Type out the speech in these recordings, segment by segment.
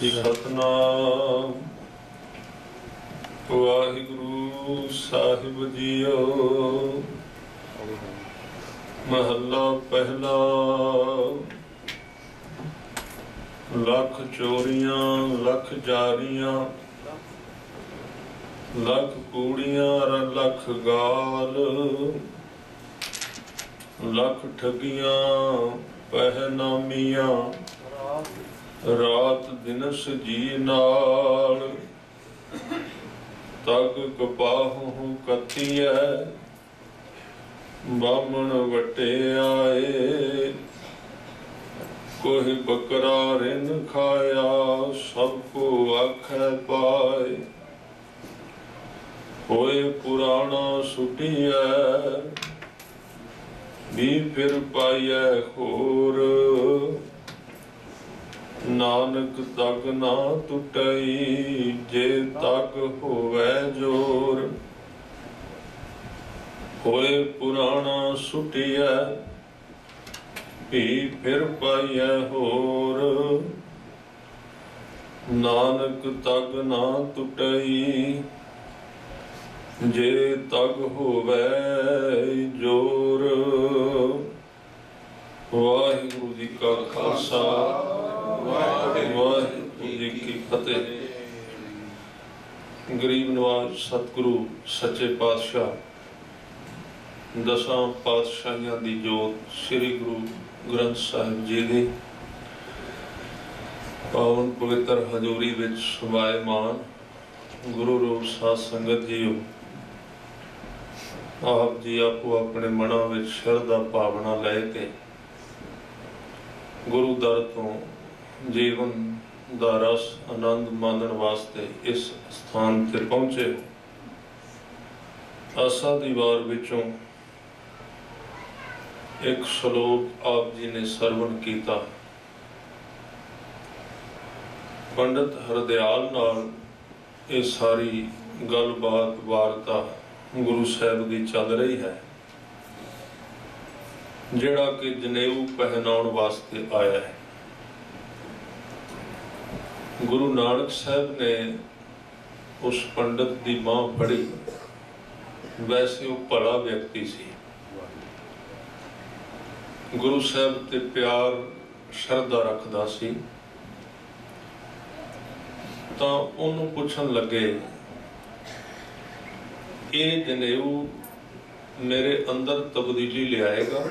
सतनाम वाहिगुरु साहिब जीओ। महला पहला। लख चोरियां लख जारियां, लख कूड़ियां लख गाल, लख ठगियां पहनामियां, रात दिनस जी नाल। तग कपाहू कतीऐ, बामण वटे आए। कोई बकरा रिन खाया, सबको आखै पाए। होए पुराना सुटिया, भी फिर पाइए होर। नानक तग ना टुटई, जे तग होवै जोर। होए पुराना सुटिया, भी फिर पाइए होर। नानक तग ना टुटई, जे तग होवै जोर। वाहिगुरु जी का खालसा, वाहिगुरु जी की फतेह। गरीब नवाज सतगुरु सच्चे पातशाह दसां पातशाहियां दी जोत श्री गुरु ग्रंथ साहिब जी दी पावन पवित्र हजूरी विच समायमान गुरु रूप साध संगत जीओ। आप जी आपो अपने मना विच शरधा भावना लैके गुरु दर तो जीवन दा रस आनंद मानन वास्ते इस स्थान ते पहुंचे। आसा दी वार विचों एक श्लोक आप जी ने सरवण कीता। पंडित हरदयाल नाल ये सारी गलबात वार्ता गुरु साहब की चल रही है, जिहड़ा कि जनेऊ पहनाउण वास्ते आया है। गुरु नानक साहब ने उस पंडित की बांह फड़ी। वैसे वो भला व्यक्ति सी, गुरु साहब ते प्यार शरधा रखदा सी। तां उन्होंने पुछन लगे, ये जनेऊ मेरे अंदर तब्दीली लियाएगा,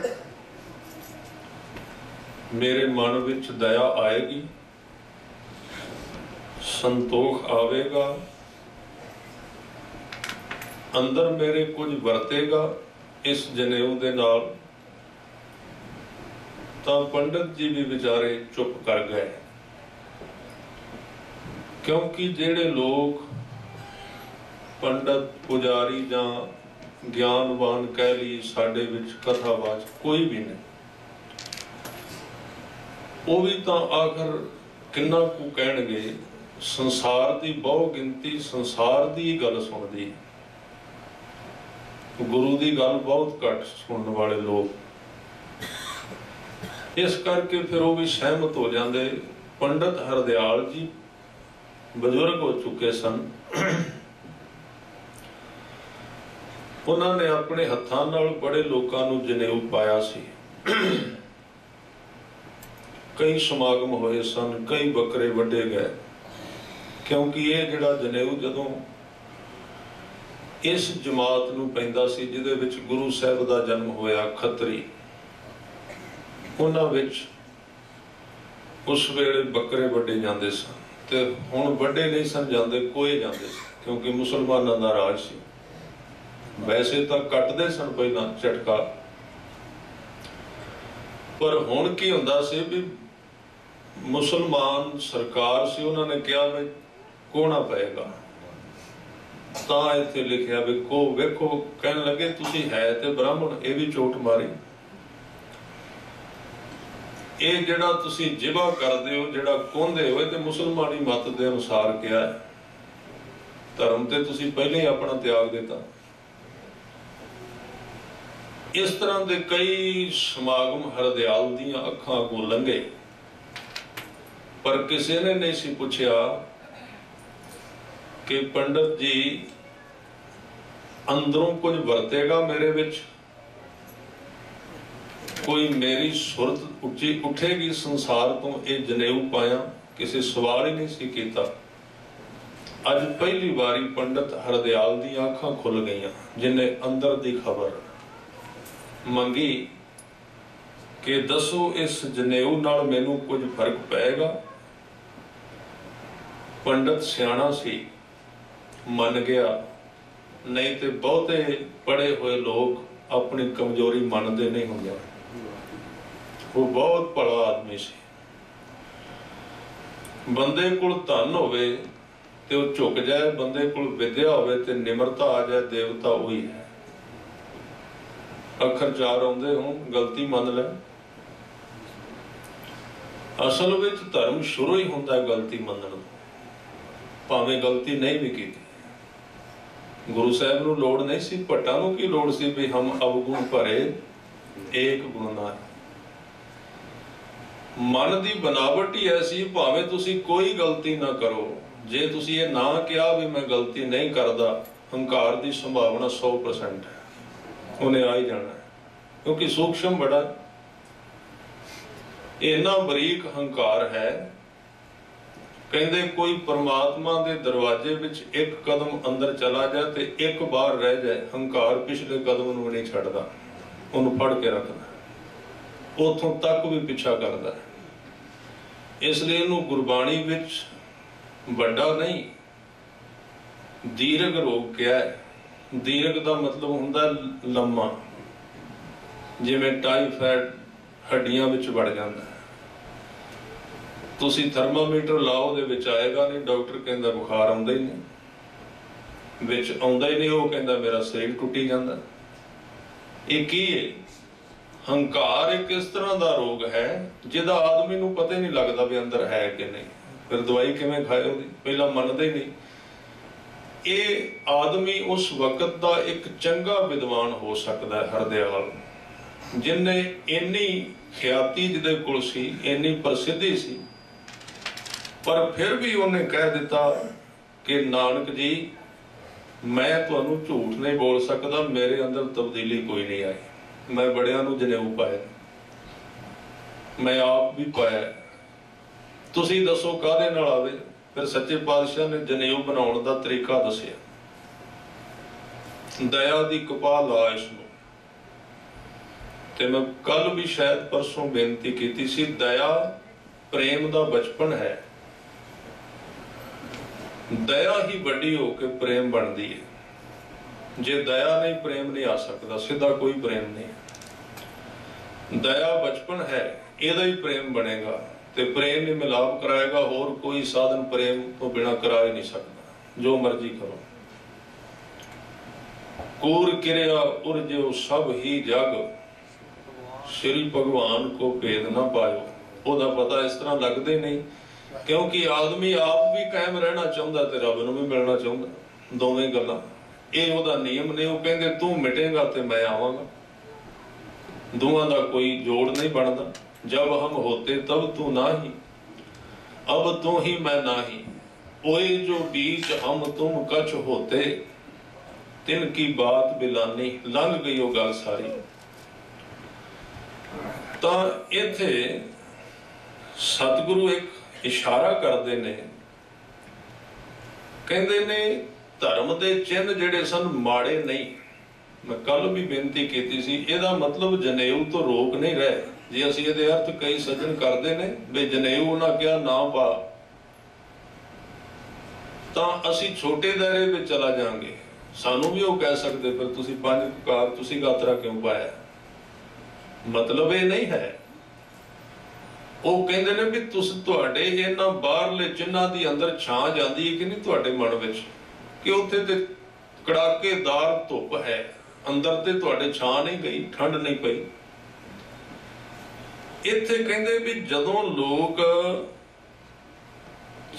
मेरे मन विच दया आएगी, संतोख आवेगा, अंदर मेरे कुछ वरतेगा इस जनेऊ दे नाल। तां पंडित जी भी बेचारे चुप कर गए, क्योंकि जेड़े लोग पंडित पुजारी जां ज्ञानवान कह ली साडे विच कथावाच कोई भी नहीं, वो भी तां आखिर किन्ना कु कहणगे। संसार की बहु गिनती संसार की गल सुनदी, गुरु की गल बहुत घट सुनने वाले लोग। इस करके फिर वो भी सहमत हो जाते। पंडित हरदयाल जी बजुर्ग हो चुके सन। उन्होंने अपने हत्थां नाल बड़े लोगों नूं जनेऊ पाया सी। कई समागम होए सन, कई बकरे वड्डे गए, क्योंकि ये जिहड़ा जनेऊ जदों इस जमात नूं पैंदा सी जिहदे विच गुरु साहब दा जन्म होया खत्री, उन्हां विच उस वेले बकरे वड्डे जांदे सन। ते हुण वड्डे नहीं सन जांदे, कोए जांदे सन, क्योंकि मुसलमानां दा राज सी। वैसे तां कटदे सन पहलां झटका, पर हुण की हुंदा सी भी मुसलमान सरकार सी, उन्होंने कहा भी कोना पेगा। तां इत्थे लिखिया भी को वेखो, कहन लगे तुसी है ते ब्राह्मण, ये भी चोट मारी। ये जिहड़ा तुसी जिबा करदे हो, जिहड़ा कोंदे हो, ते मुसलमानी मत दे अनुसार किया है। धर्म ते तुसी पहले ही अपना त्याग दिता। इस तरह के कई समागम हरदयाल दीयां अखां अगों लंघे। पर किसी ने नहीं सी पूछा कि पंडित जी अंदरों कुछ वरतेगा मेरे विच, कोई मेरी सुरत उच्ची उठेगी संसार तो ये जनेऊ पाया। किसी सवाल ही नहीं सी कीता। अज पहली बारी पंडित हरदयाल दी आंखां खुल गईयां, जिन्हें अंदर दी खबर मंगी कि दसो इस जनेऊ नाल मैनू कुछ फर्क पेगा। पंडित सियाणा सी, मन गया। नहीं तो बहुते पढ़े हुए लोग अपनी कमजोरी मानते नहीं होंगे। वो बहुत भला आदमी सी। बंदे कोल धन होवे ते वो झुक जाए, बंदे कोल विद्या होवे ते निमरता आ जाए, देवता वही है। अखर 4 आउंदे हों, गलती मान ले। असल विच धर्म शुरू ही हुंदा है गलती मनण, भावें गलती नहीं भी की। गुरु साहब नूं लोड़ नहीं सी, भट्टां नूं की लोड़ सी भी हम अवगुण भरे एक गुण नाल। मन दी बनावट ही ऐसी, भावें तुसी कोई गलती ना करो, जे तुसी ये ना कहा भी मैं गलती नहीं करदा, हंकार दी संभावना 100% है, उन्हें आ ही जाना है। क्योंकि सूक्ष्म बड़ा इन्ना बरीक हंकार है। कहते कोई परमात्मा के दरवाजे विच एक कदम अंदर चला जाए तो एक बार रह जाए, हंकार पिछले कदम नूं नहीं छड्डदा, उन्होंने फड़ के रखदा, उथों तक भी पीछा करदा है। इसलिए इन्हूं गुरबाणी विच वड्डा नहीं दीर्घ रोग कहा है। दीर्घ का मतलब हुंदा लम्मा, जिवें टाइफाइड हड्डियां विच वड़ जांदा है। तुसी थर्मामीटर लाओ दे विच आएगा नहीं, डॉक्टर कहंदा बुखार आउंदा ही नहीं, विच आउंदा ही नहीं, वो कहंदा मेरा शरीर टुटी जांदा। ये की है? हंकार एक इस तरह का रोग है जिहदा आदमी नूं पता ही नहीं लगता भी अंदर है कि नहीं। फिर दवाई किवें खाए उहदी, पहला मनदा ही नहीं। ये आदमी उस वक्त का एक चंगा विद्वान हो सकता है हरदयाल, जिन्हें इन्नी ख्याति जिहदे कोल सी, इन्नी प्रसिद्धि सी, पर फिर भी उन्हें कह दिता कि नानक जी मैं तुहानूं झूठ नहीं बोल सकता, मेरे अंदर तब्दीली कोई नहीं आई। मैं बड़ियां नूं जनेऊ पाया, मैं आप भी पाया, तुसी दसो काहदे नाल आवे। फिर सच्चे पातशाह ने जनेऊ बनाउण दा तरीका दसिया। दया दी कपा ला इसनूं, ते मैं कल भी शायद परसों बेनती कीती सी, दया प्रेम दा बचपन है। दया ही वड्डी होके प्रेम बनदी है। जे दया नहीं, प्रेम नहीं आ सकता, सीधा कोई प्रेम नहीं। दया बचपन है, इहदा ही प्रेम बनेगा, ते प्रेम ही मिलाप कराएगा। होर कोई साधन प्रेम तो बिना करा ही नहीं सकता, जो मर्जी करो। कूर किरिया उरजो सब ही जग, श्री भगवान को भेद ना पायो। ओदा पता इस तरह लगदे नहीं, क्योंकि आदमी आप भी कायम रहना चाहता ते रब नूं भी मिलना चाहता, दोवें गल्लां। ये ओदा नियम ने, वो कहंदे तू मिटेगा ते मैं आवांगा, दोवां दा कोई जोड़ नहीं बनता। जब हम होते तब तू नाही, अब तू ही मैं नाही, ओए जो बीच हम तुम कछ होते, तिनकी बात बिलानी। लंघ गई वो गल सारी। तो इत्थे सतगुरु एक इशारा करते ने, कहते ने धर्म के चिन्ह जिहड़े सन माड़े नहीं। मैं कल भी बेनती की सी, इहदा मतलब जनेऊ तो रोक नहीं रहे। जे असीं इहदे अर्थ कई सज्जन करते ने भी जनेऊ उन्हां क्या ना पा, तां असीं छोटे दायरे में चला जाएंगे। सानू भी वो कह सकते फिर तुसीं 5 ककार तुसीं गात्रा क्यों पाया। मतलब ये नहीं है। वो कहते ने भी तुहाडे इन्हां बाहरले चिन्हां दी अंदर छां जांदी है कि नहीं तुहाडे मन विच, कि उत्थे ते कड़ाकेदार धुप है, अंदर ते तुहाडे छां नहीं गई, ठंड नहीं पई। इत्थे कहंदे भी जदों लोग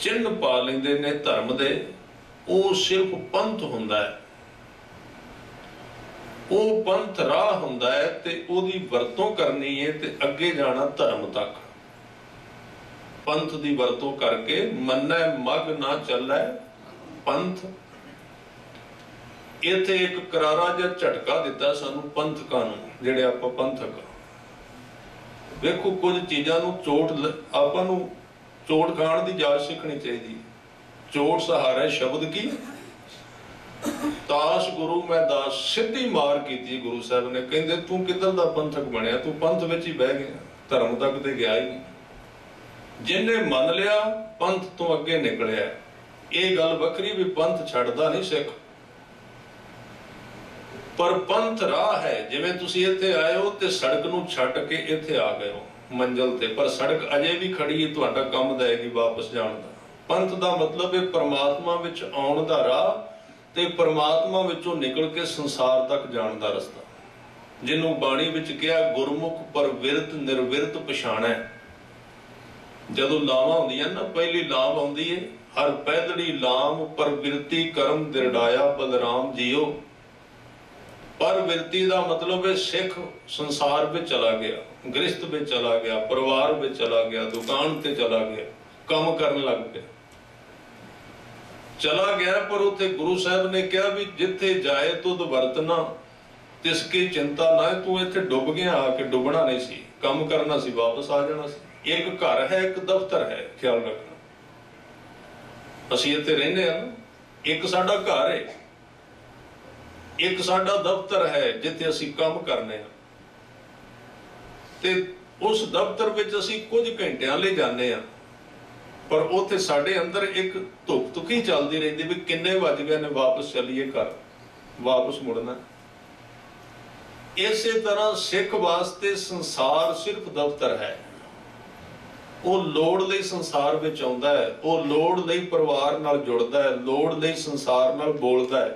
चिन्ह पा लेंदे ने धर्म दे, वो सिर्फ पंथ हुंदा है, वो पंथ राह हुंदा है, ते ओदी वरतों करनी है ते अगे जाना धर्म तक। पंथ की वरतों करके मन्नै मग ना चलै पंथ। इत्थे एक करारा जिहा झटका दिता सानू पंथकां नूं, जिहड़े आपां पंथक। वेखो कुछ चीज़ां नूं चोट आपां नूं चोट खाण दी जाच सीखनी चाहिए। चोट सहारे शब्द की ताश गुरु मैं दास, सीधी मार की गुरु साहब ने। कहते तू किधर दा पंथक बनया, तू पंथ विच ही बह गया, धर्म तक ते गया ही नहीं। जिन्हें मन लिया पंथ तो अगे निकलिया। ये गल वखरी भी पंथ छड्डदा नहीं सिख, पर पंथ राह है। जिवें तुसीं इत्थे आए हो ते सड़क नूं छड्ड के इत्थे आ गए हो मंजिल ते, पर सड़क अजे भी खड़ी है, तुहाडा काम देगी वापस जाण दा। पंथ दा मतलब है परमात्मा विच आउण दा राह ते परमात्मा विचों निकल के संसार तक जाण दा रस्ता, जिन्हों बाणी विच कहा गुरमुख पर विरत निर्विरत पछाणै। जदों लावां आउंदियां ना, पहली लाव आउंदी है हर पैदड़ी लाम पर विरती करम दिरड़ाया बलराम जियो। पर विरती का मतलब है सिख संसार में चला गया, गृहस्थ में चला गया, परिवार में चला गया, दुकान ते चला गया, काम करने लग गया, चला गया। पर उत्थे गुरु साहब ने कहा भी जिथे जाए तुद वरतना तिसकी चिंता ना। तू इत्थे डुब गया, आके डुबना नहीं सी, काम करना सी, वापस आ जाना सी। एक घर है, एक दफ्तर है, ख्याल रखना। असीं इत्थे रहिंदे हां, एक साडा घर है, एक साडा दफ्तर है जिथे असीं काम करने हां। ते उस दफ्तर विच असीं कुछ घंटियां लई जाने हां, पर उत्थे साडे अंदर एक धुक धुकी चलती रहिंदी भी किन्ने वज गए ने, वापस चलीए घर, वापस मुड़ना। इसे तरह सिख वास्ते संसार सिर्फ दफ्तर है। वो लोड़ लई संसार विच आउंदा है, वो लोड़ लई परिवार नाल जुड़दा है, लोड़ लई संसार नाल बोलदा है,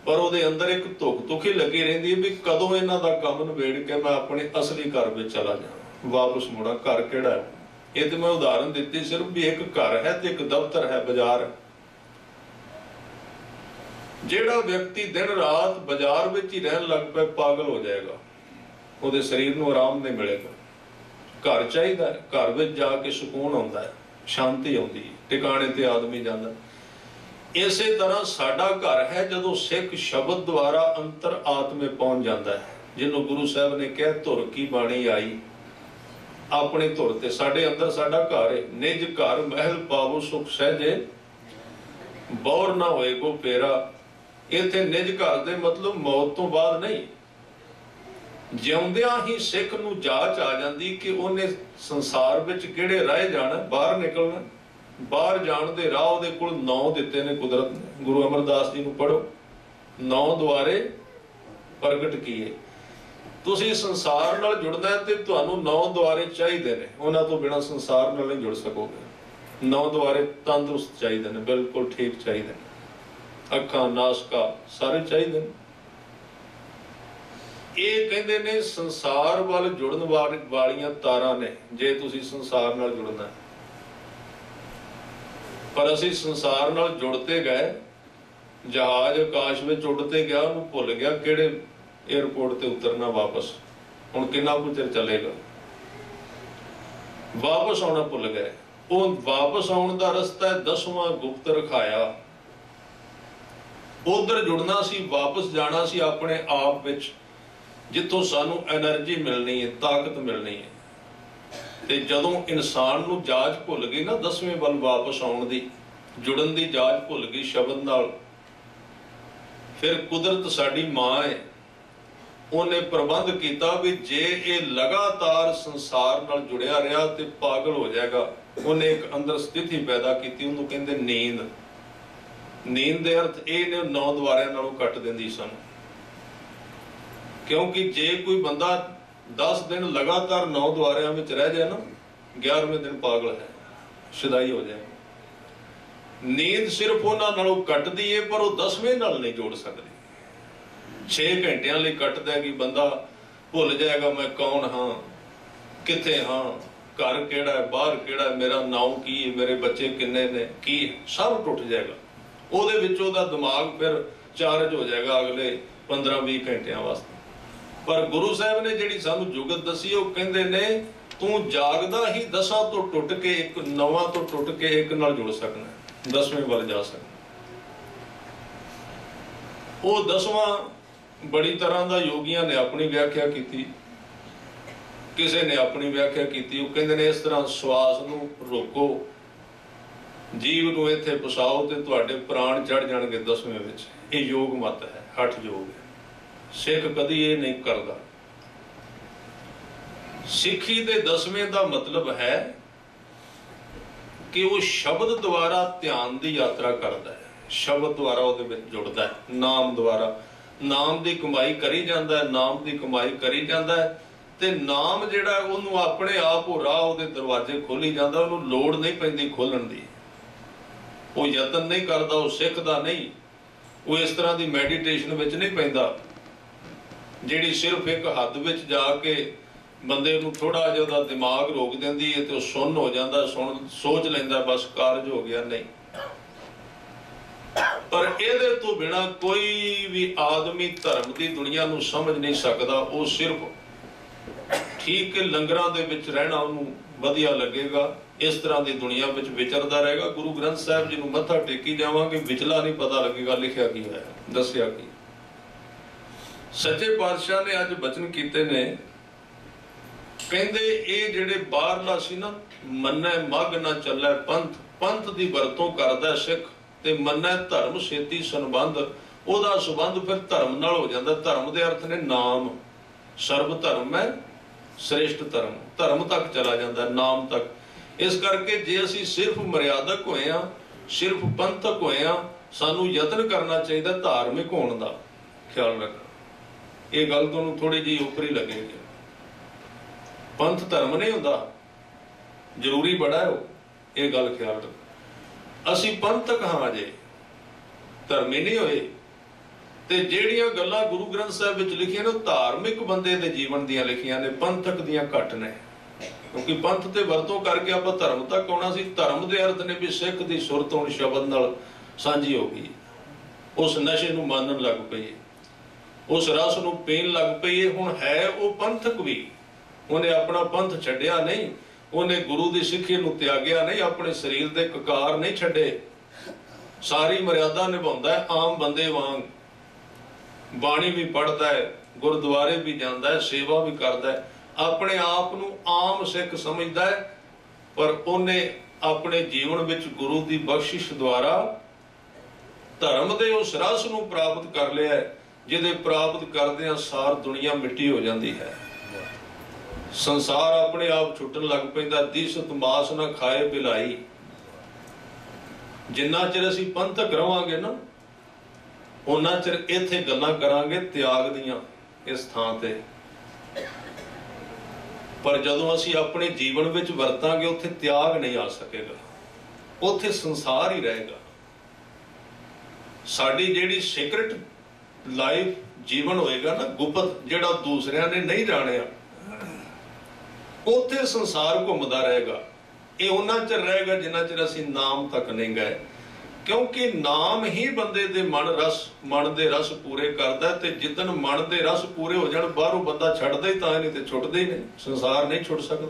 पर उहदे अंदर एक धुक धुकी लगी रहिंदी है भी कदों इन्हां दा काम नवेड़ के मैं अपने असली घर विच चला जावां, वापस मुड़ा। घर किहड़ा है? ये तो मैं उदाहरण दी सिर्फ भी एक घर है तो एक दफ्तर है, बाजार। जेड़ा व्यक्ति दिन रात बाजार विच ही रहन लग पे पागल हो जाएगा, उहदे शरीर नूं आराम नहीं मिलेगा। घर चाहिदा है, घर विच जाके सुकून आउंदा है, शांति आउंदी है, टिकाणे ते आदमी जांदा। इसे तरह साडा घर है जदों सिख शब्द द्वारा अंतर आत्मे पहुंच जाता है, जिन्हों गुरु साहब ने कहा धुर की बाणी आई अपने धुर ते। साडे अंदर साडा घर है, निज घर महल पावो सुख सहजे बौर ना होए को पेरा। इत्थे निज घर दे मतलब मौत तो बाद नहीं, जिउंदियां ही सिख नूं जाच आ जांदी कि उहने संसार विच किहड़े राह जाना, बाहर निकलना। बाहर जाण दे राह उहदे कोल 9 दित्ते ने कुदरत ने। गुरु अमरदास जी नूं पढ़ो, 9 द्वारे प्रगट किए। तुसीं संसार नाल जुड़ना है तो तुहानूं 9 द्वारे चाहिए ने, उन्हां तो बिना संसार नाल नहीं जुड़ सकोगे। 9 द्वारे तंदुरुस्त चाहिए ने, बिल्कुल ठीक चाहिए ने, अखां नासका सारे चाहिए ने। ये कहंदे ने संसार वाल जुड़न वालियां तारां ने, जे तुसीं संसार नाल जुड़ना है। पर असीं संसार नाल जुड़ते गए, जहाज आकाश में उड़ते गया, उन्होंने भुल गया किहड़े एयरपोर्ट ते उतरना वापस। हुण कितना कुछ चिर चलेगा, वापस आना भुल गए। वो वापस आने का रस्ता है 10वां गुप्त रखाया। उधर जुड़ना सी, वापस जाना सी अपने आप विच, जिथों सानू एनर्जी मिलनी है, ताकत मिलनी है। ते जदों इंसान नूं जाच भुल गई ना 10वें वल वापस आउण दी, जुड़न दी जाच भुल गई शब्द नाल, फिर कुदरत साडी मां है, उन्हें प्रबंध किया भी जे ये लगातार संसार नाल जुड़िया रहा तो पागल हो जाएगा। उन्हें एक अंदर स्थिति पैदा की, उन्होंने कहते नींद। नींद के अर्थ ये ने 9 द्वारियां नालों कट देंदी सन, क्योंकि जे कोई बंदा 10 दिन लगातार 9 द्वारियां में रह जाए ना, 11वें दिन पागल है, शुदाई हो जाए। नींद सिर्फ उन्हां नालों कटदी है, पर वो 10वें नाल नहीं जोड़ सकती। 6 घंटियां लिए कट देगी, बंदा भुल जाएगा मैं कौन हाँ, किथे हाँ, घर केड़ा है, बाहर केड़ा है, मेरा नाम की है, मेरे बच्चे किन्ने ने, की सब टुट जाएगा। उहदे विच उहदा दिमाग फिर चार्ज हो जाएगा अगले 15-20 घंटियां वास्ते। पर गुरु साहब ने जिहड़ी सानू जुगत दसी वो कहंदे ने तू जागदा ही 10 तो टुट के एक 9 तो टुट के एक नाल जुड़ सकना, 10वें वाल जा सकना। वो 10वां बड़ी तरह का योगियां ने अपनी व्याख्या की, किसी ने अपनी व्याख्या की। वो कहंदे ने इस तरह श्वास नूं रोको, जीव नूं इत्थे फसाओ ते तुहाडे प्राण चढ़ जाणगे 10वें विच। ये योग मत है, हठ योग है। सिख कदी ये नहीं करता। सिखी दे 10वें का मतलब है कि वो शब्द द्वारा ध्यान की यात्रा करता है, शब्द द्वारा वो जुड़ता है, नाम द्वारा नाम की कमाई करी जाता है, नाम की कमाई करी जाता है। ते नाम जिहड़ा उन्होंने अपने आप वो राह उहदे दरवाजे खोली जाता, उन्होंने लोड़ नहीं पैंदी खोलण दी, वो यतन नहीं करता, वो सिखदा नहीं, वो इस तरह की मैਡੀਟੇਸ਼ਨ विच नहीं पैंदा जिहड़ी सिर्फ एक हद विच जाके बंदे नूं थोड़ा जिहा उहदा दिमाग रोक दिंदी है तो सुन हो जाता, सुन सोच लैंदा बस कारज हो गया। नहीं, पर इहदे तो बिना कोई भी आदमी धर्म की दुनिया नूं समझ नहीं सकता। वो सिर्फ ठीक है लंगरां दे विच रहना उहनूं वधिया लगेगा, इस तरह की दुनिया विच विचरदा रहेगा। गुरु ग्रंथ साहिब जी नूं मत्था टेकी जावांगे, विचला नहीं पता लगेगा लिखिया की है, दसिया की। सच्चे पातशाह ने अज बचन कीते ने, कहंदे ये जिहड़े बाहरला सी ना, मन्नै मग ना चलै पंथ, पंथ दी वरतों करदा सिख ते मन्नै धर्म सेती संबंध, ओदा संबंध फिर धर्म नाल हो जांदा। धर्म दे अर्थ ने नाम, सर्व धर्म है श्रेष्ठ धर्म, धर्म तक चला जांदा, नाम तक। इस करके जे असीं सिर्फ मर्यादक होए हां, सिर्फ पंथक होए हां, सानू यतन करना चाहिए धार्मिक होने का। ख्याल रखना, ये गल तुहानूं थोड़ी जी उपरी लगेगी। पंथ धर्म नहीं हुंदा, जरूरी बड़ा है वो, ये गल ख्याल रखो। असीं पंथक हाँ जे धर्मी नहीं होए। ते जिहड़ियां गल्लां गुरु ग्रंथ साहिब विच लिखियां ने धार्मिक बंदे दे जीवन दियां लिखियां ने, पंथक दियां घट ने। क्योंकि पंथ ते वरतों करके आपां धर्म तक आउणा सी। धर्म दे अर्थ ने भी सिख दी सुरत हुण शब्द नाल सांझी हो गई, उस नशे नूं मानण लग पई, उस रस नूं पीण लग पई। हुण है वो पंथक भी, उन्हें अपना पंथ छड्डिया नहीं, उन्हें गुरु की सिੱਖੀ नूं त्यागिया नहीं, अपने शरीर के ककार नहीं छड्डे, सारी मर्यादा निभाउंदा है आम बंदे वांग। बाणी भी पढ़ता है, गुरुद्वारे भी जाता है, सेवा भी करता है, अपने आप नूं आम सिख समझदा है। पर उन्हें अपने जीवन विच गुरु की बख्शिश द्वारा धर्म के उस रस नूं प्राप्त कर लिया है, जिहदे प्राप्त करदिआं सार दुनिया मिट्टी हो जाती है, संसार अपने आप छुटन लग पैंदा। दिसत मास ना खाए पिलाई। जिन्ना चिर असीं पंथक रहांगे ना, उन्ना चिर इत्थे गल्लां करांगे त्याग दियां इस थां ते। पर जदों असीं अपने जीवन विच वरतांगे उत्थे त्याग नहीं आ सकेगा, उत्थे संसार ही रहेगा। साडी जिहड़ी सीक्रेट लाइफ जीवन होएगा ना, गुप्त जिहड़ा दूसरिਆਂ ने नहीं जाणिया, उत्थे संसार घुमदा रहेगा। ये उन्ना चिर रहेगा जिन्ना चिर असीं नाम तक नहीं गए। क्योंकि नाम ही बंदे दे मन दे रस पूरे करदा है। ते जिदन मन दे रस पूरे हो जाण, बाहरों बंदा छड्डदा ही तां नहीं ते छुटदा ही नहीं, संसार नहीं छुट सकदा।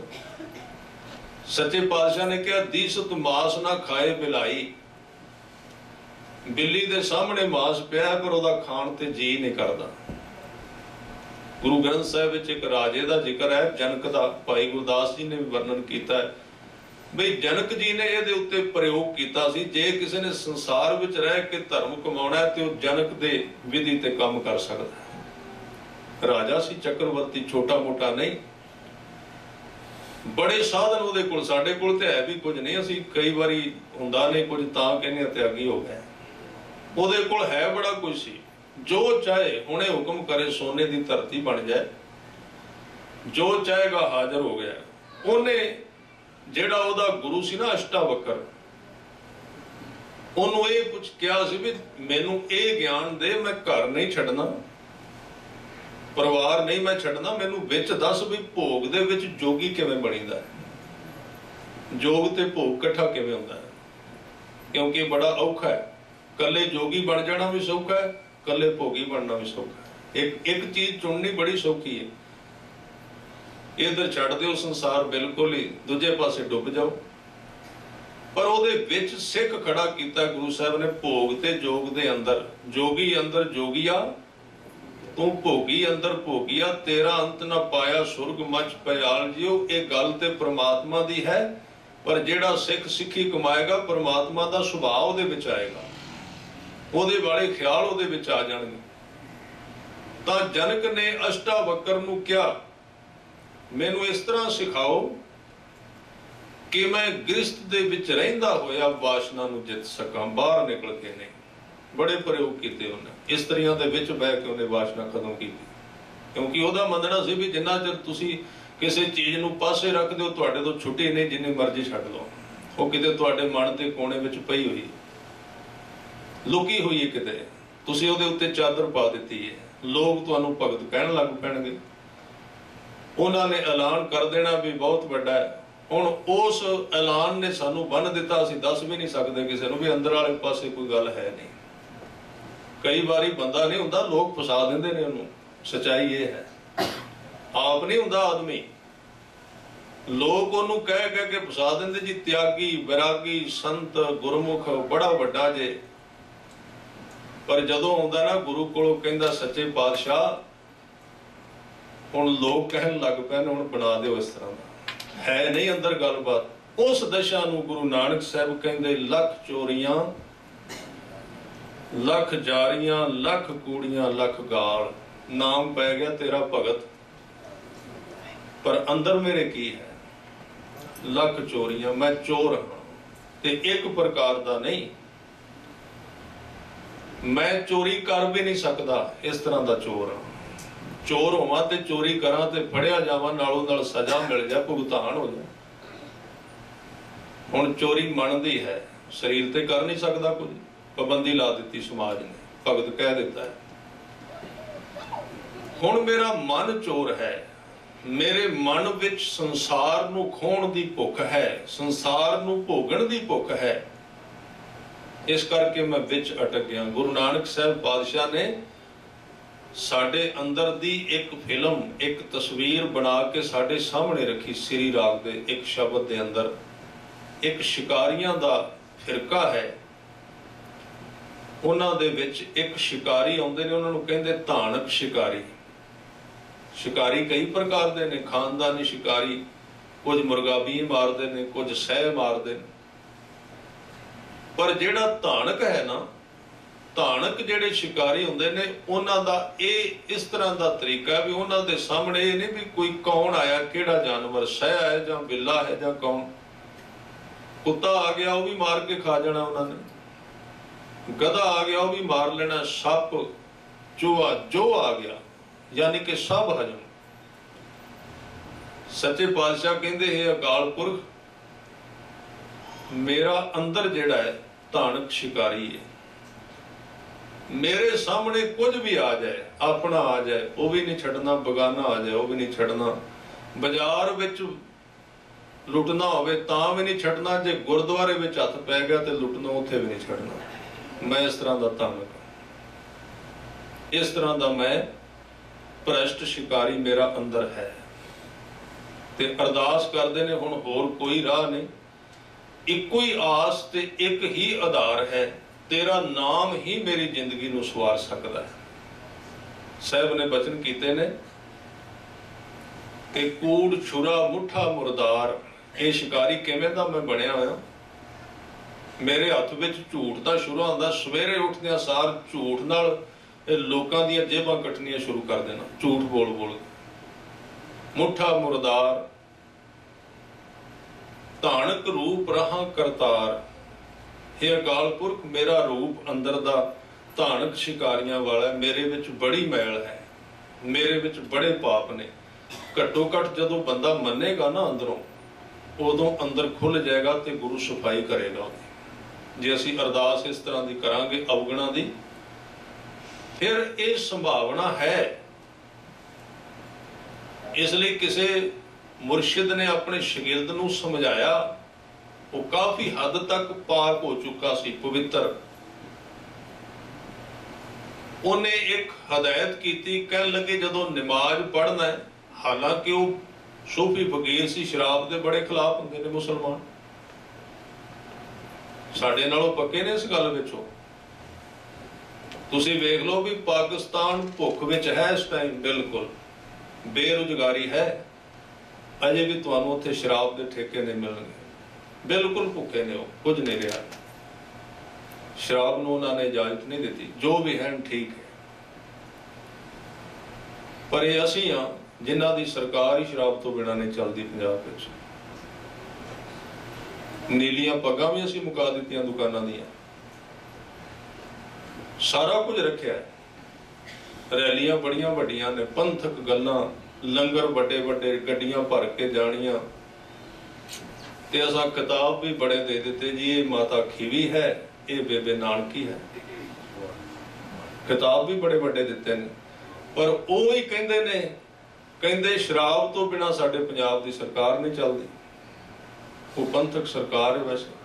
सच्चे पातशाह ने कहा दीसत मास ना खाए बिलाई। बिल्ली दे सामने मास पिया पर उहदा खाण ते जी नहीं करदा। गुरु ग्रंथ साहिब विच एक राजे का जिक्र है, जनक का, भाई गुरदास जी ने भी वर्णन किया है बई जनक जी ने ये उत्ते प्रयोग किया सी, जे किसी ने संसार विच रह के धर्म कमाउणा है तो जनक दे विधि ते काम कर सकता है। राजा सी चक्रवर्ती, छोटा मोटा नहीं, बड़े साधन उहदे कोल, साडे कोल ते है भी कुछ नहीं, असीं कई बारी हुंदा नहीं कुछ तां कहने त्यागी हो गए। उहदे कोल है बड़ा कुछ सी, जो चाहे उन्हें हुक्म करे सोने की धरती बन जाए, जो चाहेगा हाजिर हो गया। उन्हें जेड़ा ओदा गुरु सी ना अष्टावक्र, उन्होंने ये कुछ कहा सी भी मैनू ये ज्ञान दे, मैं घर नहीं छड्डना, परिवार नहीं मैं छड्डना, मैनू विच दस भी भोग दे विच जोगी किवें बणीदा है, जोग ते भोग इकट्ठा किवें हुंदा है। क्योंकि बड़ा औखा है, कल्ले जोगी बन जाना भी सौखा है, कल्ले भोगी बनना भी सौखा है। एक चीज चुननी बड़ी सौखी है, इधर छड़ दिओ संसार बिल्कुल ही, दूजे पासे डुब जाओ। पर ਉਹਦੇ ਵਿੱਚ सिख खड़ा किया गुरु साहब ने भोग ते जोग दे अंदर। जोगी अंदर जोगिया तू भोगी अंदर भोगिया, तेरा अंत ना पाया सुरग मच पयाल जियो। ये गल ते परमात्मा दी है, पर जेड़ा सिख सिखी कमाएगा परमात्मा दा सुभाव ਉਹਦੇ ਵਿੱਚ आएगा, ਉਹਦੇ वाले ख्याल ਉਹਦੇ ਵਿੱਚ आ जाणगे। ਤਾਂ ਜਨਕ ਨੇ ਅਸ਼ਟਾਵਕਰ ਨੂੰ ਕਿਹਾ, ਮੈਨੂੰ ਇਸ ਤਰ੍ਹਾਂ ਸਿਖਾਓ कि मैं गृहस्थ दे विच रहिंदा होया वासना नूं जित सकां, बाहर निकल के नहीं। बड़े प्रयोग कीते उन्हें, इस्त्रियां दे विच बह के उन्हें वासना खत्म की, क्योंकि ਉਹਦਾ ਮੰਨਣਾ ਸੀ ਵੀ ਜਿੰਨਾ ਚਿਰ ਤੁਸੀਂ ਕਿਸੇ ਚੀਜ਼ ਨੂੰ ਪਾਸੇ ਰੱਖਦੇ ਹੋ ਤੁਹਾਡੇ ਤੋਂ ਛੁੱਟੀ ਨਹੀਂ, ਜਿੰਨੀ ਮਰਜ਼ੀ ਛੱਡ ਲਓ, ਉਹ ਕਿਤੇ ਤੁਹਾਡੇ ਮਨ ਦੇ ਕੋਨੇ ਵਿੱਚ ਪਈ ਹੋਈ, ਲੁਕੀ ਹੋਈ ਹੈ ਕਿਤੇ, ਤੁਸੀਂ ਉਹਦੇ ਉੱਤੇ ਚਾਦਰ ਪਾ ਦਿੱਤੀ ਹੈ, ਲੋਕ ਤੁਹਾਨੂੰ ਭਗਤ ਕਹਿਣ ਲੱਗ ਪੈਣਗੇ। ਉਹਨਾਂ ਨੇ ਐਲਾਨ ਕਰ ਦੇਣਾ ਵੀ ਬਹੁਤ ਵੱਡਾ ਹੈ। ਹੁਣ ਉਸ ਐਲਾਨ ਨੇ ਸਾਨੂੰ ਬੰਨ ਦਿੱਤਾ, ਅਸੀਂ ਦੱਸ ਵੀ ਨਹੀਂ ਸਕਦੇ ਕਿਸੇ ਨੂੰ ਵੀ ਅੰਦਰ ਵਾਲੇ ਪਾਸੇ ਕੋਈ ਗੱਲ ਹੈ ਨਹੀਂ। ਕਈ ਵਾਰੀ ਬੰਦਾ ਨਹੀਂ ਹੁੰਦਾ, ਲੋਕ ਫਸਾ ਦਿੰਦੇ ਨੇ ਉਹਨੂੰ। ਸੱਚਾਈ ਇਹ ਹੈ, ਆਪ ਨਹੀਂ ਹੁੰਦਾ ਆਦਮੀ, ਲੋਕ ਉਹਨੂੰ ਕਹਿ ਕਹਿ ਕੇ ਫਸਾ ਦਿੰਦੇ ਜੀ, ਤਿਆਗੀ ਵਿਰਾਗੀ ਸੰਤ ਗੁਰਮੁਖ ਬੜਾ ਵੱਡਾ ਜੇ। ਪਰ ਜਦੋਂ ਆਉਂਦਾ ਨਾ ਗੁਰੂ ਕੋਲੋਂ, ਕਹਿੰਦਾ ਸੱਚੇ ਪਾਤਸ਼ਾਹ ਹੁਣ ਲੋਕ ਕਹਿਣ ਲੱਗ ਪਏ ਨੇ, ਹੁਣ ਬਣਾ ਦਿਓ ਇਸ ਤਰ੍ਹਾਂ ਦਾ, है नहीं अंदर गलबात। उस दशा नूं गुरु नानक साहब कहंदे, लख चोरियां लख जारियां लख कूड़ियां लख गाल, नाम पै गया तेरा भगत, पर अंदर मेरे की है? लख चोरियां, मैं चोर हाँ, ते एक प्रकार दा नहीं, मैं चोरी कर भी नहीं सकता, इस तरह दा चोर हाँ। चोर होवां ते चोरी करां ते फड़िया जावां, नालों नाल सजा मिल जाए, भुगतान हो जाए। हुण चोरी मनदी है, शरीर ते कर नहीं सकता कुछ, पाबंदी ला दी समाज ने, भगत कह दिता है। हुण मेरा मन चोर है, मेरे मन विच संसार नूं खोण दी भुख है, संसार नूं भोगण दी भुख है, इस करके मैं विच अटक गया। गुरु नानक साहब पातशाह ने साडे अंदर दी एक फिल्म, एक तस्वीर बना के साडे सामने रखी। श्री राग दे एक शब्द दे अंदर एक शिकारियां दा फिरका है, उन्हां दे विच एक शिकारी आउंदे ने, उन्हां नूं कहंदे धानक शिकारी। शिकारी कई प्रकार दे ने, खानदानी शिकारी, कुछ मुर्गाबी मारदे ने, कुछ सह मारदे ने, पर जिहड़ा धानक है ना, धानक ਜਿਹੜੇ शिकारी ਹੁੰਦੇ ਨੇ, ਉਹਨਾਂ ਦਾ ਇਹ ਇਸ ਤਰ੍ਹਾਂ ਦਾ ਤਰੀਕਾ ਹੈ ਵੀ ਉਹਨਾਂ ਦੇ ਸਾਹਮਣੇ ਇਹ ਨਹੀਂ ਵੀ ਕੋਈ ਕੌਣ ਆਇਆ, ਕਿਹੜਾ ਜਾਨਵਰ, ਸਹਿ ਹੈ ਜਾਂ ਬਿੱਲਾ ਹੈ ਜਾਂ ਕੌਣ, ਕੁੱਤਾ ਆ ਗਿਆ ਉਹ ਵੀ ਮਾਰ ਕੇ ਖਾ ਜਾਣਾ ਉਹਨਾਂ ਨੇ, ਗਧਾ ਆ ਗਿਆ ਉਹ ਵੀ ਮਾਰ ਲੈਣਾ, ਸੱਪ ਚੂਹਾ ਜੋ ਆ ਗਿਆ, ਯਾਨੀ ਕਿ ਸਭ ਹਜਮ। ਸੱਚੇ ਪਾਤਸ਼ਾਹ ਕਹਿੰਦੇ ਹੈ ਅਕਾਲ ਪੁਰਖ, ਮੇਰਾ ਅੰਦਰ ਜਿਹੜਾ ਹੈ ਧਾਨਕ शिकारी है, मेरे सामने कुछ भी आ जाए, अपना आ जाए वो भी नहीं छड़ना, बगाना आ जाए वो भी नहीं छड़ना, बाजार विच लुटना होवे तां भी नहीं छड़ना, जे गुरुद्वारे विच हथ पै गया तो लुटना उत्थे भी नहीं छड़ना। मैं इस तरह का धानक, इस तरह का मैं भ्रष्ट शिकारी मेरा अंदर है। ते अरदास करदे ने, हुण होर कोई राह नहीं, इक्को ही आस ते एक ही आधार है, तेरा नाम ही मेरी जिंदगी नूं सवार सकदा है। साहब ने बचन कीते ने कि कूड़ छुरा मुठा मुरदार, ये शिकारी किवें दा मैं बनिया होया, मेरे हथ विच झूठ दा शुरू हुंदा, सवेरे उठदियां सार झूठ नाल लोकां दीयां जेबां कटणियां शुरू कर देना, झूठ बोल बोल के। मुठा मुरदार धानक रूप रहा करतार, हे अकाल पुरख मेरा रूप अंदर दा धानक शिकारियां वाला, मेरे विच बड़ी मैल है, मेरे विच बड़े पाप ने। घट्टो घट जदों बंदा मनेगा ना अंदरों, उदों अंदर खुल जाएगा ते गुरु सफाई करेगा। जे असीं अरदास इस तरह की करांगे अवगुणां दी, फिर ये संभावना है। इसलिए किसी मुर्शिद ने अपने शागिर्द नूं समझाया, वो काफी हद तक पाक हो चुका सी, पवित्र। ਉਹਨੇ ਇੱਕ ਹਦਾਇਤ ਕੀਤੀ, ਕਹਿਣ ਲੱਗੇ ਜਦੋਂ ਨਮਾਜ਼ ਪੜ੍ਹਨਾ ਹੈ, ਹਾਲਾਂਕਿ ਉਹ ਸੂਫੀ ਫਕੀਰ ਸੀ, ਸ਼ਰਾਬ ਦੇ ਬੜੇ ਖਿਲਾਫ ਹੁੰਦੇ ਨੇ ਮੁਸਲਮਾਨ, ਸਾਡੇ ਨਾਲੋਂ ਪੱਕੇ ਨੇ ਇਸ ਗੱਲ ਵਿੱਚ। ਤੁਸੀਂ ਵੇਖ ਲਓ ਵੀ ਪਾਕਿਸਤਾਨ ਭੁੱਖ ਵਿੱਚ ਹੈ ਇਸ ਟਾਈਮ, ਬਿਲਕੁਲ ਬੇਰੁਜ਼ਗਾਰੀ ਹੈ, ਅਜੇ ਵੀ ਤੁਹਾਨੂੰ ਉੱਥੇ ਸ਼ਰਾਬ ਦੇ ਠੇਕੇ ਨਹੀਂ ਮਿਲਣਗੇ, ਬਿਲਕੁਲ ਭੁੱਖੇ ਨੇ, ਉਹ ਕੁਝ ਨਹੀਂ ਰਿਹਾ। ਸ਼ਰਾਬ ਨੂੰ ਉਹਨਾਂ ਨੇ ਇਜਾਜ਼ਤ ਨਹੀਂ ਦਿੱਤੀ। ਜੋ ਵੀ ਹੈ ਠੀਕ ਹੈ, ਪਰ ਇਹ ਅਸੀਂ ਹਾਂ ਜਿਨ੍ਹਾਂ ਦੀ ਸਰਕਾਰ ਹੀ ਸ਼ਰਾਬ ਤੋਂ ਬਿਨਾਂ ਨਹੀਂ ਚੱਲਦੀ ਪੰਜਾਬ ਵਿੱਚ। ਨੀਲੀਆਂ ਪੱਗਾਂ ਵੀ ਅਸੀਂ ਮੁਕਾ ਦਿੱਤੀਆਂ ਦੁਕਾਨਾਂ ਦੀਆਂ, ਸਾਰਾ ਕੁਝ ਰੱਖਿਆ, ਰੈਲੀਆਂ ਬੜੀਆਂ ਵੱਡੀਆਂ ਨੇ, ਪੰਥਕ ਗੱਲਾਂ, ਲੰਗਰ ਵੱਡੇ ਵੱਡੇ, ਗੱਡੀਆਂ ਭਰ ਕੇ ਜਾਣੀਆਂ, ਤੇ ਅਸਾਂ ਕਿਤਾਬ ਵੀ ਬੜੇ ਦੇ ਦਿੱਤੇ ਜੀ, ਇਹ ਮਾਤਾ ਖੀਵੀ ਹੈ, ਇਹ ਬੇਬੇ ਨਾਨਕੀ ਹੈ, ਕਿਤਾਬ ਵੀ ਬੜੇ ਵੱਡੇ ਦਿੱਤੇ ਨੇ। ਪਰ ਉਹ ਹੀ ਕਹਿੰਦੇ ਨੇ, ਕਹਿੰਦੇ ਸ਼ਰਾਬ ਤੋਂ ਬਿਨਾਂ ਸਾਡੇ ਪੰਜਾਬ ਦੀ ਸਰਕਾਰ ਨਹੀਂ ਚੱਲਦੀ, ਉਹ ਪੰਥਕ ਸਰਕਾਰ ਹੈ। ਵੈਸੇ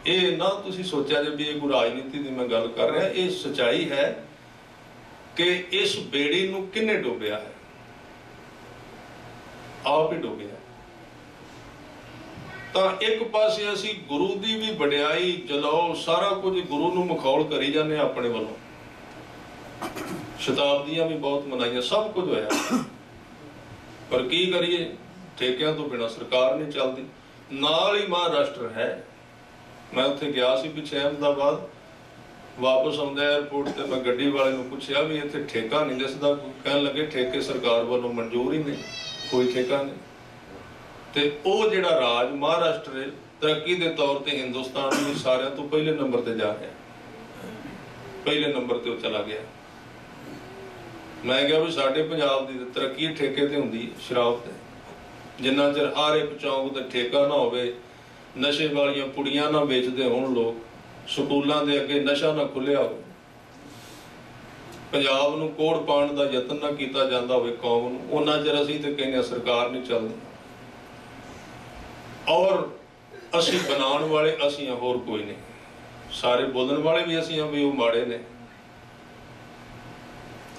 ਇਹ ਨਾ ਤੁਸੀਂ ਸੋਚਿਆ ਜੇ ਵੀ ਇਹ ਕੋਈ ਰਾਜਨੀਤੀ ਦੀ ਮੈਂ ਗੱਲ ਕਰ ਰਿਹਾ, ਇਹ ਸੱਚਾਈ ਹੈ ਕਿ ਇਸ ਬੇੜੀ ਨੂੰ ਕਿਹਨੇ ਡੋਬਿਆ ਹੈ, ਆਪ ਹੀ ਡੋਬਿਆ। ਤਾਂ ਇੱਕ ਪਾਸੇ ਅਸੀਂ ਗੁਰੂ ਦੀ ਵੀ ਵਡਿਆਈ, ਜਲਾਓ, ਸਾਰਾ ਕੁਝ ਗੁਰੂ ਨੂੰ ਮਖੌਲ ਕਰੀ ਜਾਂਦੇ ਆਪਣੇ ਵੱਲੋਂ, ਸ਼ਤਾਬਦੀਆਂ ਵੀ ਬਹੁਤ ਮਨਾਈਆਂ, ਸਭ ਕੁਝ ਹੋਇਆ, ਪਰ ਕੀ ਕਰੀਏ, ਠੇਕਿਆਂ ਤੋਂ ਬਿਨਾਂ ਸਰਕਾਰ ਨਹੀਂ ਚੱਲਦੀ। ਨਾਲ ਹੀ ਮਹਾਰਾਸ਼ਟਰ ਹੈ, ਮੈਂ ਉੱਥੇ ਗਿਆ ਸੀ ਪਿੱਛੇ ਅਹਿਮਦਾਬਾਦ, ਵਾਪਸ ਆਉਂਦਾ ਏਅਰਪੋਰਟ ਤੇ ਮੈਂ ਗੱਡੀ ਵਾਲੇ ਨੂੰ ਪੁੱਛਿਆ ਵੀ ਇੱਥੇ ਠੇਕਾ ਨਹੀਂ ਦਿਸਦਾ, ਕਹਿਣ ਲੱਗੇ ਠੇਕੇ ਸਰਕਾਰ ਵੱਲੋਂ ਮਨਜ਼ੂਰ ਹੀ ਨਹੀਂ, ਕੋਈ ਠੇਕਾ ਨਹੀਂ। ਤੇ ਉਹ ਜਿਹੜਾ ਰਾਜ ਮਹਾਰਾਸ਼ਟਰ ਹੈ, ਤਰੱਕੀ ਦੇ ਤੌਰ ਤੇ ਹਿੰਦੁਸਤਾਨ ਵਿੱਚ ਸਾਰਿਆਂ ਤੋਂ ਪਹਿਲੇ ਨੰਬਰ ਤੇ ਜਾ ਰਿਹਾ, ਪਹਿਲੇ ਨੰਬਰ ਤੇ ਉਹ ਚਲਾ ਗਿਆ। ਮੈਂ ਕਿਹਾ ਵੀ ਸਾਡੇ ਪੰਜਾਬ ਦੀ ਤਰੱਕੀ ਠੇਕੇ ਤੇ ਹੁੰਦੀ, ਸ਼ਰਾਬ ਤੇ। ਜਿੰਨਾ ਚਿਰ ਹਰ ਇੱਕ ਚੌਂਕ ਤੇ ਠੇਕਾ ਨਾ ਹੋਵੇ, ਨਸ਼ੇ ਵਾਲੀਆਂ ਪੁੜੀਆਂ ਨਾ ਵੇਚਦੇ ਹੋਣ ਲੋਕ, ਸਕੂਲਾਂ ਦੇ ਅੱਗੇ ਨਸ਼ਾ ਨਾ ਖੁੱਲਿਆ ਹੋਵੇ, ਪੰਜਾਬ ਨੂੰ ਕੋੜ ਪਾਉਣ ਦਾ ਯਤਨ ਨਾ ਕੀਤਾ ਜਾਂਦਾ ਹੋਵੇ ਕੌਮ ਨੂੰ, ਉਹਨਾਂ ਚਿਰ ਅਸੀਂ ਤੇ ਕਹਿੰਦੇ ਸਰਕਾਰ ਨਹੀਂ ਚੱਲਦੀ। ਔਰ ਅਸੀਂ ਬਣਾਉਣ ਵਾਲੇ ਅਸੀਂ ਹਾਂ, ਹੋਰ ਕੋਈ ਨਹੀਂ, ਸਾਰੇ ਬੋਲਣ ਵਾਲੇ ਵੀ ਅਸੀਂ ਹਾਂ ਵੀ ਉਹ ਮਾੜੇ ਨੇ।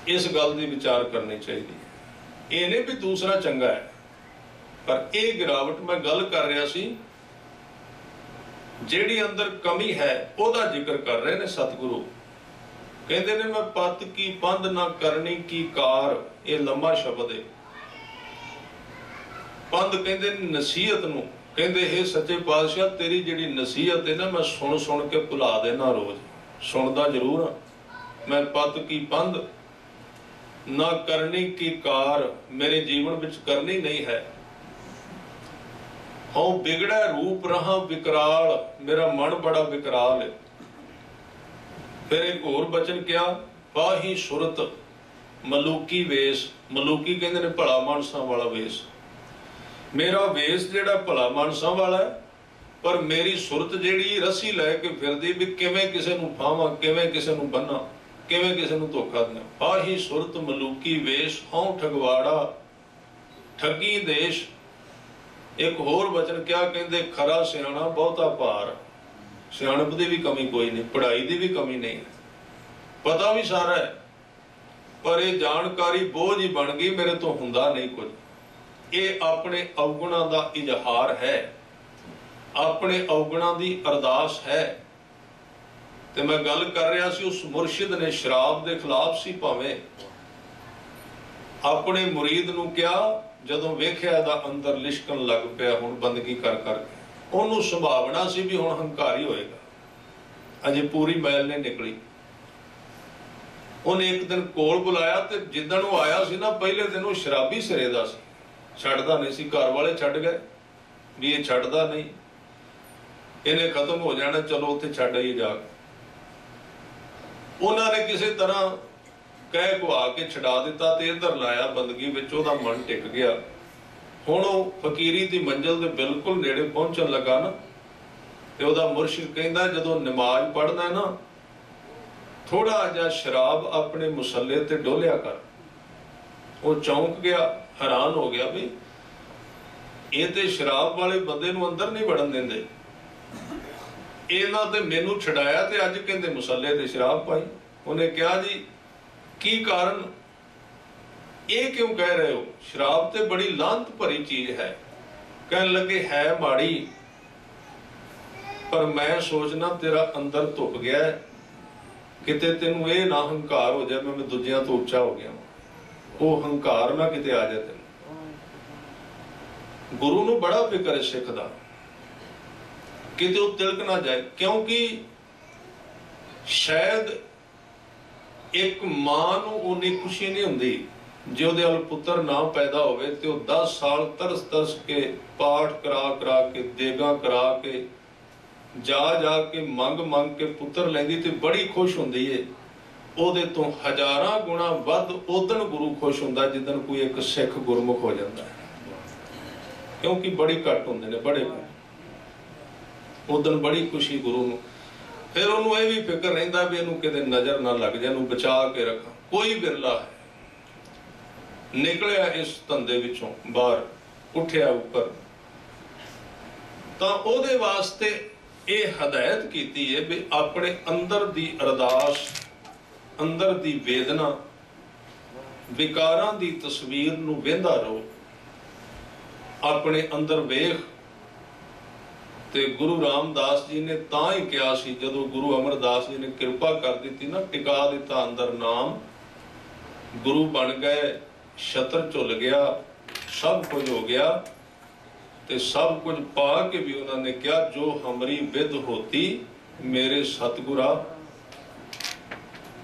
ਇਸ ਗੱਲ ਦੀ ਵਿਚਾਰ ਕਰਨੀ ਚਾਹੀਦੀ ਹੈ। ਇਹ ਨਹੀਂ ਵੀ ਦੂਸਰਾ ਚੰਗਾ ਹੈ, ਪਰ ਇਹ ਗਿਰਾਵਟ ਮੈਂ ਗੱਲ ਕਰ ਰਿਹਾ ਸੀ, ਜਿਹੜੀ ਅੰਦਰ ਕਮੀ ਹੈ ਉਹਦਾ ਜ਼ਿਕਰ ਕਰ ਰਹੇ ਨੇ ਸਤਿਗੁਰੂ। ਕਹਿੰਦੇ ਨੇ ਮੈਂ ਪਤ ਕੀ ਪੰਧ ਨਾ ਕਰਨੀ ਕੀ ਕਾਰ, ਇਹ ਲੰਮਾ ਸ਼ਬਦ ਹੈ। ਪੰਧ ਕਹਿੰਦੇ ਨੇ ਨਸੀਹਤ ਨੂੰ, ਕਹਿੰਦੇ ਹੈ ਸੱਚੇ ਪਾਤਸ਼ਾਹ ਤੇਰੀ ਜਿਹੜੀ ਨਸੀਹਤ ਹੈ ਨਾ, ਮੈਂ ਸੁਣ ਸੁਣ ਕੇ ਭੁਲਾ ਦੇਣਾ, ਰੋਜ਼ ਸੁਣਦਾ ਜ਼ਰੂਰ ਹਾਂ ਮੈਂ। ਪਤ ਕੀ ਪੰਧ ਨਾ ਕਰਨੀ ਕੀ ਕਾਰ, ਮੇਰੇ ਜੀਵਨ ਵਿੱਚ ਕਰਨੀ ਨਹੀਂ ਹੈ। ਹਉ ਬਿਗੜੈ ਰੂਪ ਰਹਾ ਵਿਕਰਾਲ, ਮੇਰਾ ਮਨ ਬੜਾ ਵਿਕਰਾਲ ਹੈ। ਫਿਰ ਇੱਕ ਹੋਰ ਬਚਨ ਕਿਹਾ, ਪਾਹੀ ਸੁਰਤ ਮਲੂਕੀ ਵੇਸ, ਮਲੂਕੀ ਕਹਿੰਦੇ ਨੇ ਭਲਾ ਮਾਨਸਾਂ ਵਾਲਾ ਵੇਸ। ਮੇਰਾ ਵੇਸ ਜਿਹੜਾ ਭਲਾ ਮਾਨਸਾਂ ਵਾਲਾ ਹੈ, ਪਰ ਮੇਰੀ ਸੁਰਤ ਜਿਹੜੀ ਰੱਸੀ ਲੈ ਕੇ ਫਿਰਦੀ ਵੀ ਕਿਵੇਂ ਕਿਸੇ ਨੂੰ ਫਾਵਾਂ, ਕਿਵੇਂ ਕਿਸੇ ਨੂੰ ਬੰਨਾਂ, ਕਿਵੇਂ ਕਿਸੇ ਨੂੰ ਧੋਖਾ ਦਿਆਂ। ਪਾਹੀ ਸੁਰਤ ਮਲੂਕੀ ਵੇਸ, ਹਉ ਠਗਵਾੜਾ ਠੱਗੀ ਦੇਸ਼। ਇੱਕ ਹੋਰ ਬਚਨ ਕਿਹਾ, ਕਹਿੰਦੇ ਖਰਾ ਸਿਆਣਾ ਬਹੁਤਾ ਭਾਰ, ਸਿਆਣਪ ਦੀ ਵੀ ਕਮੀ ਕੋਈ ਨਹੀਂ, ਪੜ੍ਹਾਈ ਦੀ ਵੀ ਕਮੀ ਨਹੀਂ, ਪਤਾ ਵੀ ਸਾਰਾ ਹੈ, ਪਰ ਇਹ ਜਾਣਕਾਰੀ ਬੋਝ ਹੀ ਬਣ ਗਈ, ਮੇਰੇ ਤੋਂ ਹੁੰਦਾ ਨਹੀਂ ਕੁਝ। ਇਹ ਆਪਣੇ ਔਗੁਣਾਂ ਦਾ ਇਜ਼ਹਾਰ ਹੈ, ਆਪਣੇ ਔਗੁਣਾਂ ਦੀ ਅਰਦਾਸ ਹੈ। ਤੇ ਮੈਂ ਗੱਲ ਕਰ ਰਿਹਾ ਸੀ, ਉਸ ਮੁਰਸ਼ਿਦ ਨੇ ਸ਼ਰਾਬ ਦੇ ਖਿਲਾਫ ਸੀ, ਭਾਵੇਂ ਆਪਣੇ ਮੁਰੀਦ ਨੂੰ ਕਿਹਾ, ਜਦੋਂ ਵੇਖਿਆ ਇਹਦਾ ਅੰਦਰ ਲਿਸ਼ਕਣ ਲੱਗ ਪਿਆ ਹੁਣ ਬੰਦਗੀ ਕਰ ਕਰਕੇ, ਉਹਨੂੰ ਸੰਭਾਵਨਾ ਸੀ ਵੀ ਹੁਣ ਹੰਕਾਰੀ ਹੋਏਗਾ, ਅਜੇ ਪੂਰੀ ਮੈਲ ਨਹੀਂ ਨਿਕਲੀ। ਉਹਨੇ ਇੱਕ ਦਿਨ ਕੋਲ ਬੁਲਾਇਆ, ਤੇ ਜਿੱਦਣ ਉਹ ਆਇਆ ਸੀ ਨਾ, ਪਹਿਲੇ ਦਿਨ ਉਹ ਸ਼ਰਾਬੀ ਸਿਰੇ ਦਾ ਸੀ, ਛੱਡਦਾ ਨਹੀਂ ਸੀ। ਘਰ ਵਾਲੇ ਛੱਡ ਗਏ ਵੀ ਇਹ ਛੱਡਦਾ ਨਹੀਂ, ਇਹਨੇ ਖਤਮ ਹੋ ਜਾਣਾ, ਚਲੋ ਉੱਥੇ ਛੱਡ ਆਈਏ ਜਾ ਕੇ। ਉਹਨਾਂ ਨੇ ਕਿਸੇ ਤਰ੍ਹਾਂ ਕਹਿ ਕੁਆ ਕੇ ਛਡਾ ਦਿੱਤਾ, ਤੇ ਇੱਧਰ ਲਾਇਆ ਬੰਦਗੀ ਵਿੱਚ, ਉਹਦਾ ਮਨ ਟਿਕ ਗਿਆ। ਹੁਣ ਉਹ ਫਕੀਰੀ ਦੀ ਮੰਜ਼ਿਲ ਦੇ ਬਿਲਕੁਲ ਨੇੜੇ ਪਹੁੰਚਣ ਲੱਗਾ ਨਾ, ਤੇ ਉਹਦਾ ਮੁਰਸ਼ਿਦ ਕਹਿੰਦਾ, ਜਦੋਂ ਨਮਾਜ਼ ਪੜ੍ਹਨਾ ਨਾ, ਥੋੜਾ ਜਿਹਾ ਸ਼ਰਾਬ ਆਪਣੇ ਮੁਸੱਲੇ ਤੇ ਡੋਲਿਆ ਕਰ। ਉਹ ਚੌਂਕ ਗਿਆ, ਹੈਰਾਨ ਹੋ ਗਿਆ ਵੀ ਇਹ ਤੇ ਸ਼ਰਾਬ ਵਾਲੇ ਬੰਦੇ ਨੂੰ ਅੰਦਰ ਨਹੀਂ ਵੜਨ ਦਿੰਦੇ, ਇਹਨਾਂ ਤੇ ਮੈਨੂੰ ਛਡਾਇਆ, ਤੇ ਅੱਜ ਕਹਿੰਦੇ ਮੁਸੱਲੇ ਤੇ ਸ਼ਰਾਬ ਪਾਈ। ਉਹਨੇ ਕਿਹਾ, ਜੀ की कारण, ये क्यों कह रहे हो? शराब ते बड़ी लांत भरी चीज है। कहने लगे है माड़ी, पर मैं सोचना तेरा अंदर धुप गया है, किते तेनू ये ना हंकार हो जाए मैं दूजियां तो उच्चा हो गया, वो हंकार ना किते आ जाए तेन। गुरु नूं बड़ा फिक्र है सिख दा, किते वो तिलक ना जाए, क्योंकि शायद एक मां नूं उन्नी खुशी नहीं हुंदी जे उहदे अल पुत्र ना पैदा होवे ते वो 10 साल तरस तरस के पाठ करा करा के देगा करा के जा जा के मंग मंग के पुत्र लैंदी ते बड़ी खुश हुंदी है। ਉਹਦੇ ਤੋਂ ਹਜ਼ਾਰਾਂ ਗੁਣਾ ਵੱਧ ਉਦਣ ਗੁਰੂ ਖੁਸ਼ ਹੁੰਦਾ ਜਿੱਦਣ ਕੋਈ ਇੱਕ ਸਿੱਖ ਗੁਰਮੁਖ ਹੋ ਜਾਂਦਾ ਹੈ, ਕਿਉਂਕਿ ਬੜੀ ਘੱਟ ਹੁੰਦੇ ਨੇ ਬੜੇ, ਉਦਣ ਬੜੀ ਖੁਸ਼ੀ ਗੁਰੂ ਨੂੰ। ਫਿਰ ਉਹਨੂੰ ਇਹ ਵੀ ਫਿਕਰ ਰਹਿੰਦਾ ਵੀ ਇਹਨੂੰ ਕਿਤੇ ਨਜ਼ਰ ਨਾ ਲੱਗ ਜਾਏ, ਇਹਨੂੰ ਬਚਾ ਕੇ ਰੱਖਾਂ। ਕੋਈ ਬਿਰਲਾ ਹੈ ਨਿਕਲਿਆ ਇਸ ਧੰਦੇ ਵਿੱਚੋਂ ਬਾਹਰ, ਉੱਠਿਆ ਉੱਪਰ, ਤਾਂ ਉਹਦੇ ਵਾਸਤੇ ਇਹ ਹਦਾਇਤ ਕੀਤੀ ਹੈ ਵੀ ਆਪਣੇ ਅੰਦਰ ਦੀ ਅਰਦਾਸ, ਅੰਦਰ ਦੀ ਵੇਦਨਾ, ਵਿਕਾਰਾਂ ਦੀ ਤਸਵੀਰ ਨੂੰ ਵੇਂਦਾ ਰਹੋ, ਆਪਣੇ ਅੰਦਰ ਵੇਖ। ਤੇ ਗੁਰੂ ਰਾਮਦਾਸ ਜੀ ਨੇ ਤਾਂ ਹੀ ਕਿਹਾ ਸੀ, ਜਦੋਂ ਗੁਰੂ ਅਮਰਦਾਸ ਜੀ ਨੇ ਕਿਰਪਾ ਕਰ ਦਿੱਤੀ ਨਾ, ਟਿਕਾ ਦਿੱਤਾ ਅੰਦਰ ਨਾਮ, ਗੁਰੂ ਬਣ ਗਏ, ਛਤਰ ਝੁੱਲ ਗਿਆ, ਸਭ ਕੁਝ ਹੋ ਗਿਆ। ਤੇ ਸਭ ਕੁਝ ਪਾ ਕੇ ਵੀ ਉਹਨਾਂ ਨੇ ਕਿਹਾ ਜੋ ਹਮਰੀ ਵਿਦ ਹੋਤੀ ਮੇਰੇ ਸਤਿਗੁਰਾ,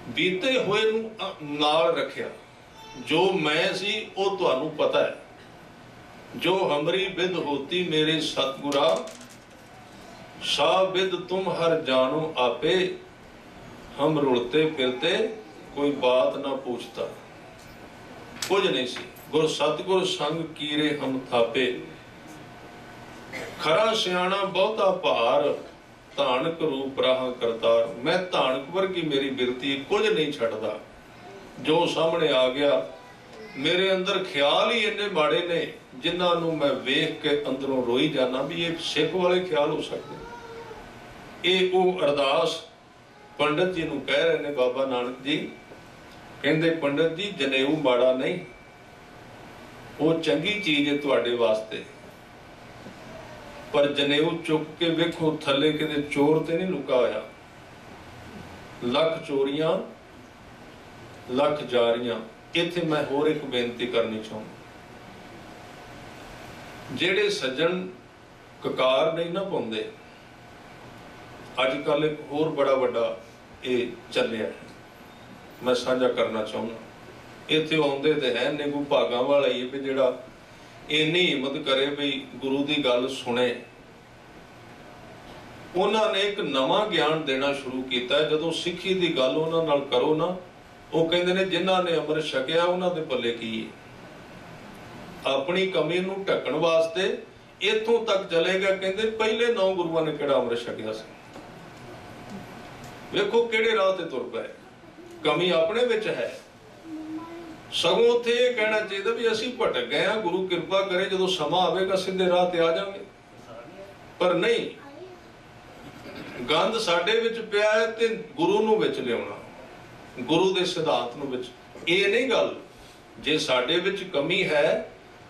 ਬੀਤੇ ਹੋਏ ਨੂੰ ਨਾਲ ਰੱਖਿਆ। ਜੋ ਮੈਂ ਸੀ ਉਹ ਤੁਹਾਨੂੰ ਪਤਾ ਹੈ, ਜੋ ਹਮਰੀ ਵਿਦ ਹੋਤੀ ਮੇਰੇ ਸਤਿਗੁਰਾ, ਸਾ ਵਿਦ ਤੁਮ ਹਰ ਜਾਣੋ ਆਪੇ, ਹਮ ਰੁਲਤੇ ਫਿਰਤੇ ਕੋਈ ਬਾਤ ਨਾ ਪੁੱਛਤਾ। ਕੁਝ ਨਹੀਂ ਸੀ, ਗੁਰ ਸਤਿਗੁਰ ਸੰਗ ਕੀਰੇ ਹਮ ਥਾਪੇ, ਖਰਾ ਸਿਆਣਾ ਬਹੁਤਾ ਭਾਰ, ਧਾਨਕ ਰੂਪ ਰਹਾ ਕਰਤਾਰ। ਮੈਂ ਧਾਨਕ ਵਰਗੀ ਮੇਰੀ ਬਿਰਤੀ, ਕੁਝ ਨਹੀਂ ਛੱਡਦਾ। ਜੋ ਸਾਹਮਣੇ ਆ ਗਿਆ, ਮੇਰੇ ਅੰਦਰ ਖਿਆਲ ਹੀ ਇੰਨੇ ਮਾੜੇ ਨੇ ਜਿਨ੍ਹਾਂ ਨੂੰ ਮੈਂ ਵੇਖ ਕੇ ਅੰਦਰੋਂ ਰੋਈ ਜਾਣਾ ਵੀ ਇਹ ਸਿੱਖ ਵਾਲੇ ਖਿਆਲ ਹੋ ਸਕਦੇ। ਇਹ ਉਹ ਅਰਦਾਸ ਪੰਡਤ ਜੀ ਨੂੰ ਕਹਿ ਰਹੇ ਨੇ ਬਾਬਾ ਨਾਨਕ ਜੀ। ਕਹਿੰਦੇ ਪੰਡਤ ਜੀ ਜਨੇਊ ਮਾੜਾ ਨਹੀਂ, ਉਹ ਚੰਗੀ ਚੀਜ਼ ਹੈ ਤੁਹਾਡੇ ਵਾਸਤੇ, ਪਰ ਜਨੇਊ ਚੁੱਕ ਕੇ ਵੇਖੋ ਥੱਲੇ ਕਿਤੇ ਚੋਰ ਤੇ ਨਹੀਂ ਲੁਕਾ ਹੋਇਆ। ਲੱਖ ਚੋਰੀਆਂ ਲੱਖ ਜਾਰੀਆਂ। ਇੱਥੇ ਮੈਂ ਹੋਰ ਇੱਕ ਬੇਨਤੀ ਕਰਨੀ ਚਾਹੁੰਦਾ, ਜਿਹੜੇ ਸੱਜਣ ਕਕਾਰ ਨਹੀਂ ਨਾ ਪਾਉਂਦੇ, ਅੱਜ ਕੱਲ ਇੱਕ ਹੋਰ ਬੜਾ ਵੱਡਾ ਇਹ ਚੱਲਿਆ, ਮੈਂ ਸਾਂਝਾ ਕਰਨਾ ਚਾਹੁੰਦਾ। ਇੱਥੇ ਆਉਂਦੇ ਤੇ ਹੈ ਨੇ ਕੋਈ ਭਾਗਾਂ ਵਾਲਾ ਹੀ ਵੀ ਜਿਹੜਾ ਇੰਨੀ ਹਿੰਮਤ ਕਰੇ ਵੀ ਗੁਰੂ ਦੀ ਗੱਲ ਸੁਣੇ। ਉਹਨਾਂ ਨੇ ਇੱਕ ਨਵਾਂ ਗਿਆਨ ਦੇਣਾ ਸ਼ੁਰੂ ਕੀਤਾ। ਜਦੋਂ ਸਿੱਖੀ ਦੀ ਗੱਲ ਉਹਨਾਂ ਨਾਲ ਕਰੋ ਨਾ, ਉਹ ਕਹਿੰਦੇ ਨੇ ਜਿਨ੍ਹਾਂ ਨੇ ਅੰਮ੍ਰਿਤ ਛਕਿਆ ਉਹਨਾਂ ਦੇ ਪੱਲੇ ਕੀ ਹੈ। ਆਪਣੀ ਕਮੀ ਨੂੰ ਢੱਕਣ ਵਾਸਤੇ ਇੱਥੋਂ ਤੱਕ ਚਲੇਗਾ, ਕਹਿੰਦੇ ਪਹਿਲੇ 9 ਗੁਰੂਆਂ ਨੇ ਕਿਹੜਾ ਅੰਮ੍ਰਿਤ ਛਕਿਆ ਸੀ। ਵੇਖੋ ਕਿਹੜੇ ਰਾਹ ਤੇ ਤੁਰ ਪਏ। ਕਮੀ ਆਪਣੇ ਵਿੱਚ ਹੈ। ਸਗੋਂ ਉੱਥੇ ਇਹ ਕਹਿਣਾ ਚਾਹੀਦਾ ਵੀ ਅਸੀਂ ਭਟਕ ਗਏ ਹਾਂ, ਗੁਰੂ ਕਿਰਪਾ ਕਰੇ ਜਦੋਂ ਸਮਾਂ ਆਵੇਗਾ ਸਿੱਧੇ ਰਾਹ ਤੇ ਆ ਜਾਵਾਂਗੇ। ਪਰ ਨਹੀਂ, ਗੰਦ ਸਾਡੇ ਵਿੱਚ ਪਿਆ ਹੈ ਤੇ ਗੁਰੂ ਨੂੰ ਵਿੱਚ ਲਿਆਉਣਾ, ਗੁਰੂ ਦੇ ਸਿਧਾਂਤ ਨੂੰ ਵਿੱਚ। ਇਹ ਨਹੀਂ ਗੱਲ ਜੇ ਸਾਡੇ ਵਿੱਚ ਕਮੀ ਹੈ,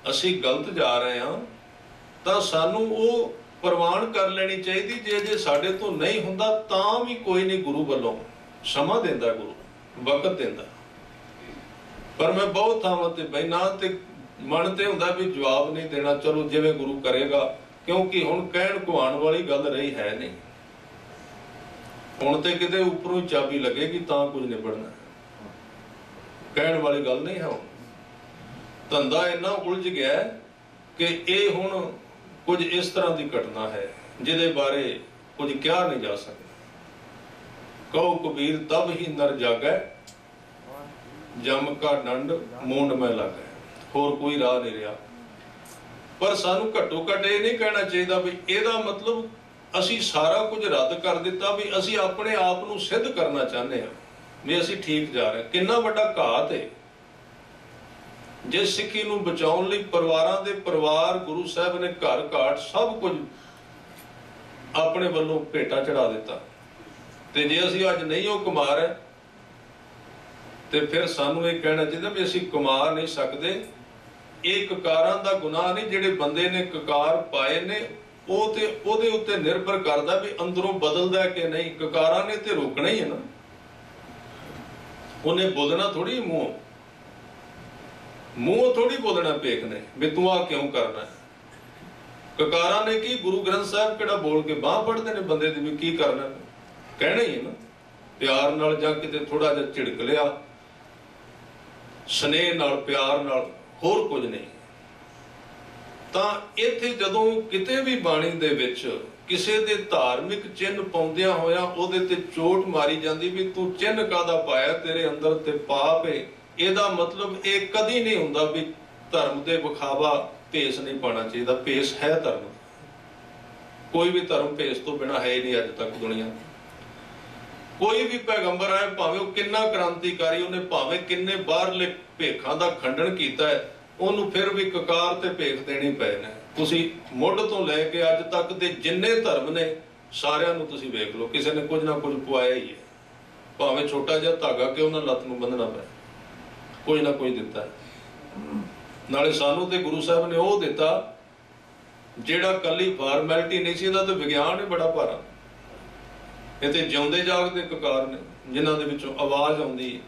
ਅਸੀਂ ਗਲਤ ਜਾ ਰਹੇ ਹਾਂ, ਤਾਂ ਸਾਨੂੰ ਉਹ ਪ੍ਰਵਾਨ ਕਰ ਲੈਣੀ ਚਾਹੀਦੀ। ਜੇ ਸਾਡੇ ਤੋਂ ਨਹੀਂ ਹੁੰਦਾ ਤਾਂ ਵੀ ਕੋਈ ਨਹੀਂ, ਗੁਰੂ ਵੱਲੋਂ ਸਮਾਂ ਦਿੰਦਾ, ਗੁਰੂ ਵਕਤ ਦਿੰਦਾ। ਪਰ ਮੈਂ ਬਹੁਤ ਥਾਵਾਂ ਤੇ ਬੈਠਾ ਤੇ ਮਨ ਤੇ ਹੁੰਦਾ ਵੀ ਜਵਾਬ ਨਹੀਂ ਦੇਣਾ, ਚਲੋ ਜਿਵੇਂ ਗੁਰੂ ਕਰੇਗਾ, ਕਿਉਂਕਿ ਹੁਣ ਕਹਿਣ ਕੁਹਾਣ ਵਾਲੀ ਗੱਲ ਰਹੀ ਹੈ ਨਹੀਂ। ਹੁਣ ਤੇ ਕਿਤੇ ਉੱਪਰੋਂ ਚਾਬੀ ਲੱਗੇਗੀ ਤਾਂ ਕੁਝ ਨਿਬੜਨਾ, ਕਹਿਣ ਵਾਲੀ ਗੱਲ ਨਹੀਂ ਹੈ। ਹੁਣ ਧੰਦਾ ਇੰਨਾ ਉਲਝ ਗਿਆ ਕਿ ਇਹ ਹੁਣ ਕੁਝ ਇਸ ਤਰ੍ਹਾਂ ਦੀ ਘਟਨਾ ਹੈ ਜਿਹਦੇ ਬਾਰੇ ਕੁਝ ਕਿਹਾ ਨਹੀਂ ਜਾ ਸਕਦਾ। ਕਹੋ ਕਬੀਰ ਤਬ ਹੀ ਨਰ ਜਾਗੈ, ਜਮ ਕਾ ਡੰਡ ਮੂੰਡ ਮੈਂ ਲੱਗੈ। ਹੋਰ ਕੋਈ ਰਾਹ ਨਹੀਂ ਰਿਹਾ। ਪਰ ਸਾਨੂੰ ਘੱਟੋ ਘੱਟ ਇਹ ਨਹੀਂ ਕਹਿਣਾ ਚਾਹੀਦਾ ਵੀ ਇਹਦਾ ਮਤਲਬ ਅਸੀਂ ਸਾਰਾ ਕੁਝ ਰੱਦ ਕਰ ਦਿੱਤਾ, ਵੀ ਅਸੀਂ ਆਪਣੇ ਆਪ ਨੂੰ ਸਿੱਧ ਕਰਨਾ ਚਾਹੁੰਦੇ ਹਾਂ ਵੀ ਅਸੀਂ ਠੀਕ ਜਾ ਰਹੇ। ਕਿੰਨਾ ਵੱਡਾ ਘਾਤ ਹੈ। ਜੇ ਸਿੱਖੀ ਨੂੰ ਬਚਾਉਣ ਲਈ ਪਰਿਵਾਰਾਂ ਦੇ ਪਰਿਵਾਰ, ਗੁਰੂ ਸਾਹਿਬ ਨੇ ਘਰ ਘਾਟ ਸਭ ਕੁਝ ਆਪਣੇ ਵੱਲੋਂ ਭੇਟਾ ਚੜਾ ਦਿੱਤਾ, ਤੇ ਜੇ ਅਸੀਂ ਅੱਜ ਨਹੀਂ ਉਹ ਕਮਾ ਰਹੇ ਤੇ ਫਿਰ ਸਾਨੂੰ ਇਹ ਕਹਿਣਾ ਚਾਹੀਦਾ ਵੀ ਅਸੀਂ ਕਮਾ ਨਹੀਂ ਸਕਦੇ। ਇਹ ਕਕਾਰਾਂ ਦਾ ਗੁਨਾਹ ਨਹੀਂ, ਜਿਹੜੇ ਬੰਦੇ ਨੇ ਕਕਾਰ ਪਾਏ ਨੇ ਉਹ ਤੇ ਉਹਦੇ ਉੱਤੇ ਨਿਰਭਰ ਕਰਦਾ ਵੀ ਅੰਦਰੋਂ ਬਦਲਦਾ ਕਿ ਨਹੀਂ। ਕਕਾਰਾਂ ਨੇ ਤੇ ਰੋਕਣਾ ਹੀ ਹੈ ਨਾ, ਉਹਨੇ ਬੋਲਣਾ ਥੋੜੀ ਮੂੰਹ ਥੋੜੀ ਬੋਲਣਾ ਭੇਖ ਨੇ ਵੀ ਤੂੰ ਆ ਕਿਉਂ ਕਰਨਾ। ਕਕਾਰਾਂ ਨੇ ਕੀ, ਗੁਰੂ ਗ੍ਰੰਥ ਸਾਹਿਬ ਕਿਹੜਾ ਬੋਲ ਕੇ ਬਾਂਹ ਫੜਦੇ ਨੇ ਬੰਦੇ ਦੀ ਵੀ ਕੀ ਕਰਨਾ, ਕਹਿਣਾ ਹੀ ਹੈ ਨਾ ਪਿਆਰ ਨਾਲ, ਜਾਂ ਕਿਤੇ ਥੋੜਾ ਜਿਹਾ ਝਿੜਕ ਲਿਆ ਸਨੇਹ ਨਾਲ, ਪਿਆਰ ਨਾਲ, ਹੋਰ ਕੁਝ ਨਹੀਂ। ਤਾਂ ਇੱਥੇ ਜਦੋਂ ਕਿਤੇ ਵੀ ਬਾਣੀ ਦੇ ਵਿੱਚ ਕਿਸੇ ਦੇ ਧਾਰਮਿਕ ਚਿੰਨ੍ਹ ਪਾਉਂਦਿਆਂ ਹੋਇਆ ਉਹਦੇ ਤੇ ਚੋਟ ਮਾਰੀ ਜਾਂਦੀ ਵੀ ਤੂੰ ਚਿੰਨ੍ਹ ਕਾਹਦਾ ਪਾਇਆ, ਤੇਰੇ ਅੰਦਰ ਤੇ ਪਾਪ ਹੈ, ਇਹਦਾ ਮਤਲਬ ਇਹ ਕਦੀ ਨਹੀਂ ਹੁੰਦਾ ਵੀ ਧਰਮ ਦੇ ਵਿਖਾਵਾ ਭੇਸ ਨਹੀਂ ਪਾਉਣਾ ਚਾਹੀਦਾ। ਭੇਸ ਹੈ ਧਰਮ, ਕੋਈ ਵੀ ਧਰਮ ਭੇਸ ਤੋਂ ਬਿਨਾਂ ਹੈ ਹੀ ਨਹੀਂ ਅੱਜ ਤੱਕ ਦੁਨੀਆ। ਕੋਈ ਵੀ ਪੈਗੰਬਰ ਆਏ, ਭਾਵੇਂ ਉਹ ਕਿੰਨਾ ਕ੍ਰਾਂਤੀਕਾਰੀ, ਉਹਨੇ ਭਾਵੇਂ ਕਿੰਨੇ ਬਾਹਰਲੇ ਭੇਖਾਂ ਦਾ ਖੰਡਨ ਕੀਤਾ ਹੈ, ਉਹਨੂੰ ਫਿਰ ਵੀ ਕਕਾਰ ਤੇ ਭੇਖ ਦੇਣੀ ਪਏ ਨੇ। ਤੁਸੀਂ ਮੁੱਢ ਤੋਂ ਲੈ ਕੇ ਅੱਜ ਤੱਕ ਦੇ ਜਿੰਨੇ ਧਰਮ ਨੇ ਸਾਰਿਆਂ ਨੂੰ ਤੁਸੀਂ ਵੇਖ ਲਓ, ਕਿਸੇ ਨੇ ਕੁਝ ਨਾ ਕੁਝ ਪਵਾਇਆ ਹੀ ਹੈ। ਭਾਵੇਂ ਛੋਟਾ ਜਿਹਾ ਧਾਗਾ ਕਿਉਂ ਨਾ ਲੱਤ ਨੂੰ ਬੰਨਣਾ ਪਏ, ਕੁਝ ਨਾ ਕੁਝ ਦਿੱਤਾ। ਨਾਲੇ ਸਾਨੂੰ ਤੇ ਗੁਰੂ ਸਾਹਿਬ ਨੇ ਉਹ ਦਿੱਤਾ ਜਿਹੜਾ ਕੱਲੀ ਫਾਰਮੈਲਿਟੀ ਨਹੀਂ ਸੀ, ਇਹਦਾ ਤੇ ਵਿਗਿਆਨ ਹੀ ਬੜਾ ਭਾਰਾ। ਇਹ ਤੇ ਜਿਉਂਦੇ ਜਾਗਦੇ ਕਕਾਰ ਨੇ, ਜਿਨ੍ਹਾਂ ਦੇ ਵਿੱਚੋਂ ਆਵਾਜ਼ ਆਉਂਦੀ,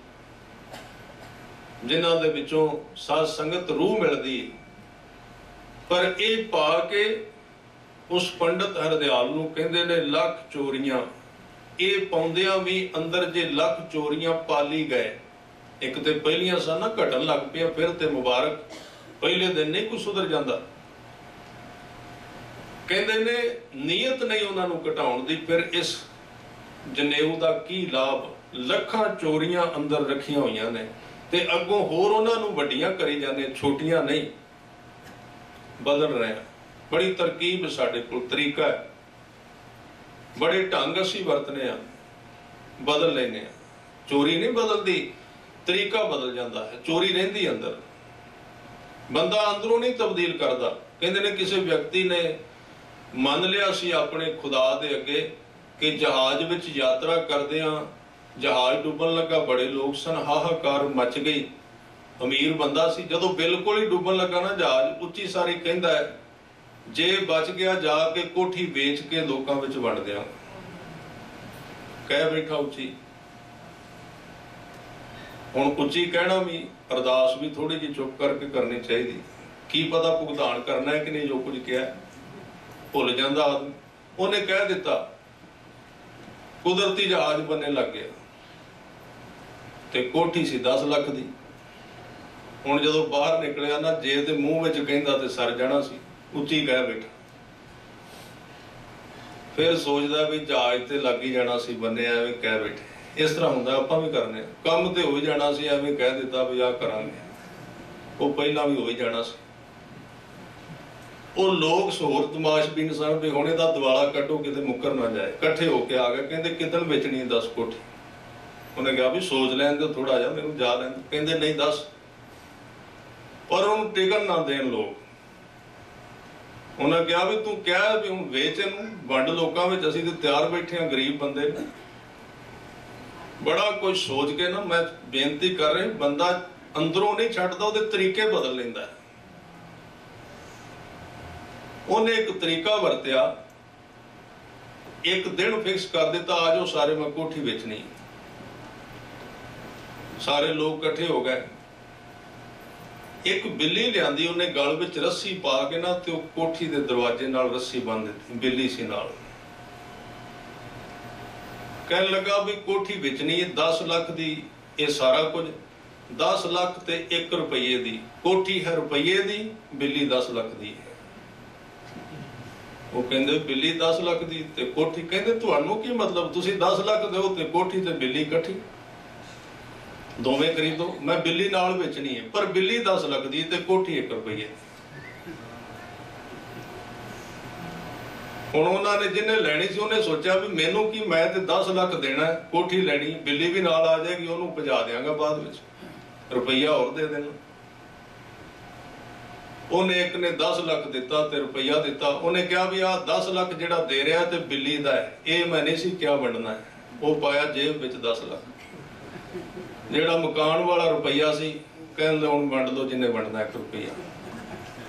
ਜਿਨ੍ਹਾਂ ਦੇ ਵਿੱਚੋਂ ਸਾਧ ਸੰਗਤ ਰੂਹ ਮਿਲਦੀ। ਪਰ ਇਹ ਪਾ ਕੇ ਉਸ ਪੰਡਤ ਹਰਦਿਆਲ ਨੂੰ ਕਹਿੰਦੇ ਨੇ ਲੱਖ ਚੋਰੀਆਂ, ਇਹ ਪਾਉਂਦਿਆਂ ਵੀ ਅੰਦਰ ਜੇ ਲੱਖ ਚੋਰੀਆਂ ਪਾਲੀ ਗਏ। ਇੱਕ ਤੇ ਪਹਿਲੀਆਂ ਸਨ ਨਾ ਘਟਣ ਲੱਗ ਪਿਆ, ਫਿਰ ਤੇ ਮੁਬਾਰਕ, ਪਹਿਲੇ ਦਿਨ ਨਹੀਂ ਕੁਝ ਸੁਧਰ ਜਾਂਦਾ। ਕਹਿੰਦੇ ਨੇ ਨੀਅਤ ਨਹੀਂ ਉਹਨਾਂ ਨੂੰ ਘਟਾਉਣ ਦੀ, ਫਿਰ ਇਸ ਜਨੇਊ ਦਾ ਕੀ ਲਾਭ। ਲੱਖਾਂ ਚੋਰੀਆਂ ਅੰਦਰ ਰੱਖੀਆਂ ਹੋਈਆਂ ਨੇ ਤੇ ਅੱਗੋਂ ਹੋਰ ਉਹਨਾਂ ਨੂੰ ਵੱਡੀਆਂ ਕਰੀ ਜਾਂਦੇ, ਛੋਟੀਆਂ ਨਹੀਂ। ਬਦਲ ਰਹੇ ਆ, ਬੜੀ ਤਰਕੀਬ ਸਾਡੇ ਕੋਲ, ਤਰੀਕਾ ਹੈ, ਬੜੇ ਢੰਗ ਅਸੀਂ ਵਰਤਨੇ ਆ, ਬਦਲ ਲੈਨੇ ਆ। ਚੋਰੀ ਨਹੀਂ ਬਦਲਦੀ, ਤਰੀਕਾ ਬਦਲ ਜਾਂਦਾ ਹੈ, ਚੋਰੀ ਰਹਿੰਦੀ ਅੰਦਰ, ਬੰਦਾ ਅੰਦਰੋਂ ਨਹੀਂ ਤਬਦੀਲ ਕਰਦਾ। ਕਹਿੰਦੇ ਨੇ ਕਿਸੇ ਵਿਅਕਤੀ ਨੇ ਮੰਨ ਲਿਆ ਸੀ ਆਪਣੇ ਖੁਦਾ ਦੇ ਅੱਗੇ ਕਿ ਜਹਾਜ਼ ਵਿੱਚ ਯਾਤਰਾ ਕਰਦਿਆਂ ਜਹਾਜ਼ ਡੁੱਬਣ ਲੱਗਾ, ਬੜੇ ਲੋਕ ਸਨ, ਹਾਹਾਕਾਰ ਮਚ ਗਈ। ਅਮੀਰ ਬੰਦਾ ਸੀ, ਜਦੋਂ ਬਿਲਕੁਲ ਹੀ ਡੁੱਬਣ ਲੱਗਾ ਨਾ ਜਹਾਜ਼, ਉੱਚੀ ਸਾਰੀ ਕਹਿੰਦਾ ਹੈ ਜੇ ਬਚ ਗਿਆ ਜਾ ਕੇ ਕੋਠੀ ਵੇਚ ਕੇ ਲੋਕਾਂ ਵਿੱਚ ਵੰਡ ਦਿਆਂ। ਕਹਿ ਬੈਠਾ ਉੱਚੀ। ਹੁਣ ਉੱਚੀ ਕਹਿਣਾ ਵੀ, ਅਰਦਾਸ ਵੀ ਥੋੜੀ ਜਿਹੀ ਚੁੱਪ ਕਰਕੇ ਕਰਨੀ ਚਾਹੀਦੀ। ਕੀ ਪਤਾ ਭੁਗਤਾਨ ਕਰਨਾ ਹੈ ਕਿ ਨਹੀਂ, ਜੋ ਕੁਝ ਕਿਹਾ ਭੁੱਲ ਜਾਂਦਾ ਆਦਮੀ। ਉਹਨੇ ਕਹਿ ਦਿੱਤਾ, ਕੁਦਰਤੀ ਜਹਾਜ਼ ਬੰਨੇ ਲੱਗ ਗਿਆ ਤੇ ਕੋਠੀ ਸੀ 10 ਲੱਖ ਦੀ। ਹੁਣ ਜਦੋਂ ਬਾਹਰ ਨਿਕਲਿਆ ਨਾ, ਜੇ ਤੇ ਮੂੰਹ ਵਿੱਚ ਕਹਿੰਦਾ ਤੇ ਸਰ ਜਾਣਾ ਸੀ। ਉੱਚੀ ਕਹਿ ਬੈਠਾ, ਫਿਰ ਸੋਚਦਾ ਵੀ ਜਹਾਜ਼ ਤੇ ਲੱਗ ਹੀ ਜਾਣਾ ਸੀ ਬੰਨੇ, ਐਵੇਂ ਕਹਿ ਬੈਠੇ। ਇਸ ਤਰ੍ਹਾਂ ਹੁੰਦਾ, ਆਪਾਂ ਵੀ ਕਰਨੇ, ਕੰਮ ਤੇ ਹੋ ਹੀ ਜਾਣਾ ਸੀ, ਐਵੇਂ ਕਹਿ ਦਿੱਤਾ ਵੀ ਆਹ ਕਰਾਂਗੇ, ਉਹ ਪਹਿਲਾਂ ਵੀ ਹੋ ਹੀ ਜਾਣਾ ਸੀ। ਉਹ ਲੋਕ ਹੋਰ ਤਮਾਸ਼ਬੀਨ ਸਨ ਵੀ ਹੁਣ ਇਹਦਾ ਦਿਵਾਲਾ ਕੱਢੋ ਕਿਤੇ ਮੁੱਕਰ ਨਾ ਜਾਏ। ਇਕੱਠੇ ਹੋ ਕੇ ਆ ਗਏ, ਕਹਿੰਦੇ ਕਿੱਦਣ ਵੇਚਣੀ 10 ਕੋਠੀ। ਉਹਨੇ ਕਿਹਾ ਵੀ ਸੋਚ ਲੈਣ ਦੇ ਥੋੜਾ ਜਿਹਾ, ਮੈਨੂੰ ਜਾ ਲੈਣ। ਕਹਿੰਦੇ ਨਹੀਂ 10। ਪਰ ਉਹਨੂੰ ਟਿਕਣ ਨਾ ਦੇਣ ਲੋਕ। ਉਹਨਾਂ ਕਿਹਾ ਵੀ ਤੂੰ ਕਿਹਾ ਵੀ ਹੁਣ ਵੇਚ ਇਹਨੂੰ, ਵੰਡ ਲੋਕਾਂ ਵਿੱਚ, ਅਸੀਂ ਤੇ ਤਿਆਰ ਬੈਠੇ ਹਾਂ, ਗਰੀਬ ਬੰਦੇ ਨੇ। ਬੜਾ ਕੁਝ ਸੋਚ ਕੇ ਨਾ ਮੈਂ ਬੇਨਤੀ ਕਰ ਰਿਹਾ, ਬੰਦਾ ਅੰਦਰੋਂ ਨਹੀਂ ਛੱਡਦਾ, ਉਹਦੇ ਤਰੀਕੇ ਬਦਲ ਲੈਂਦਾ। ਉਹਨੇ ਇੱਕ ਤਰੀਕਾ ਵਰਤਿਆ, ਇੱਕ ਦਿਨ ਫਿਕਸ ਕਰ ਦਿੱਤਾ, ਆ ਜਾਓ ਸਾਰੇ, ਮੈਂ ਕੋਠੀ ਵੇਚਣੀ। ਸਾਰੇ ਲੋਕ ਇਕੱਠੇ ਹੋ ਗਏ। ਇੱਕ ਬਿੱਲੀ ਲਿਆਂਦੀ, ਉਹਨੇ ਗਲ ਵਿੱਚ ਰੱਸੀ ਪਾ ਕੇ ਨਾ ਤੇ ਉਹ ਕੋਠੀ ਦੇ ਦਰਵਾਜ਼ੇ ਨਾਲ ਰੱਸੀ ਬੰਨ੍ਹ ਦਿੱਤੀ, ਬਿੱਲੀ ਸੀ ਨਾਲ। ਕਹਿਣ ਲੱਗਾ ਵੀ ਕੋਠੀ ਵੇਚਣੀ ਹੈ 10 ਲੱਖ ਦੀ, ਇਹ ਸਾਰਾ ਕੁਝ 10 ਲੱਖ ਤੇ 1 ਰੁਪਈਏ ਦੀ। ਕੋਠੀ ਹੈ ਰੁਪਈਏ ਦੀ, ਬਿੱਲੀ 10 ਲੱਖ ਦੀ ਹੈ। ਉਹ ਕਹਿੰਦੇ ਬਿੱਲੀ 10 ਲੱਖ ਦੀ ਤੇ ਕੋਠੀ, ਕਹਿੰਦੇ ਤੁਹਾਨੂੰ ਕੀ ਮਤਲਬ, ਤੁਸੀਂ 10 ਲੱਖ ਦਿਓ ਤੇ ਕੋਠੀ ਤੇ ਬਿੱਲੀ ਇਕੱਠੀ, ਦੋਵੇਂ ਖਰੀਦੋ। ਮੈਂ ਬਿੱਲੀ ਨਾਲ ਵੇਚਣੀ ਹੈ, ਪਰ ਬਿੱਲੀ 10 ਲੱਖ ਦੀ ਤੇ ਕੋਠੀ 1 ਰੁਪਈਏ। ਹੁਣ ਉਹਨਾਂ ਨੇ ਜਿਹਨੇ ਲੈਣੀ ਸੀ, ਉਹਨੇ ਸੋਚਿਆ ਵੀ ਮੈਨੂੰ ਕੀ, ਮੈਂ ਤੇ 10 ਲੱਖ ਦੇਣਾ, ਕੋਠੀ ਲੈਣੀ, ਬਿੱਲੀ ਵੀ ਨਾਲ ਆ ਜਾਏਗੀ, ਉਹਨੂੰ ਭਜਾ ਦਿਆਂਗਾ ਬਾਅਦ ਵਿੱਚ, ਰੁਪਈਆ ਹੋਰ ਦੇ ਦੇਣਾ। ਉਹਨੇ ਇੱਕ ਨੇ 10 ਲੱਖ ਦਿੱਤਾ ਤੇ ਰੁਪਈਆ ਦਿੱਤਾ। ਉਹਨੇ ਕਿਹਾ ਵੀ ਆਹ 10 ਲੱਖ ਜਿਹੜਾ ਦੇ ਰਿਹਾ ਤੇ ਬਿੱਲੀ ਦਾ ਹੈ, ਇਹ ਮੈਂ ਨਹੀਂ ਸੀ ਕਿਹਾ ਵੰਡਣਾ ਹੈ। ਉਹ ਪਾਇਆ ਜੇਬ ਵਿੱਚ 10 ਲੱਖ। ਜਿਹੜਾ ਮਕਾਨ ਵਾਲਾ ਰੁਪਈਆ ਸੀ, ਕਹਿੰਦੇ ਹੁਣ ਵੰਡ ਲਓ ਜਿੰਨੇ ਵੰਡਣਾ 1 ਰੁਪਈਆ।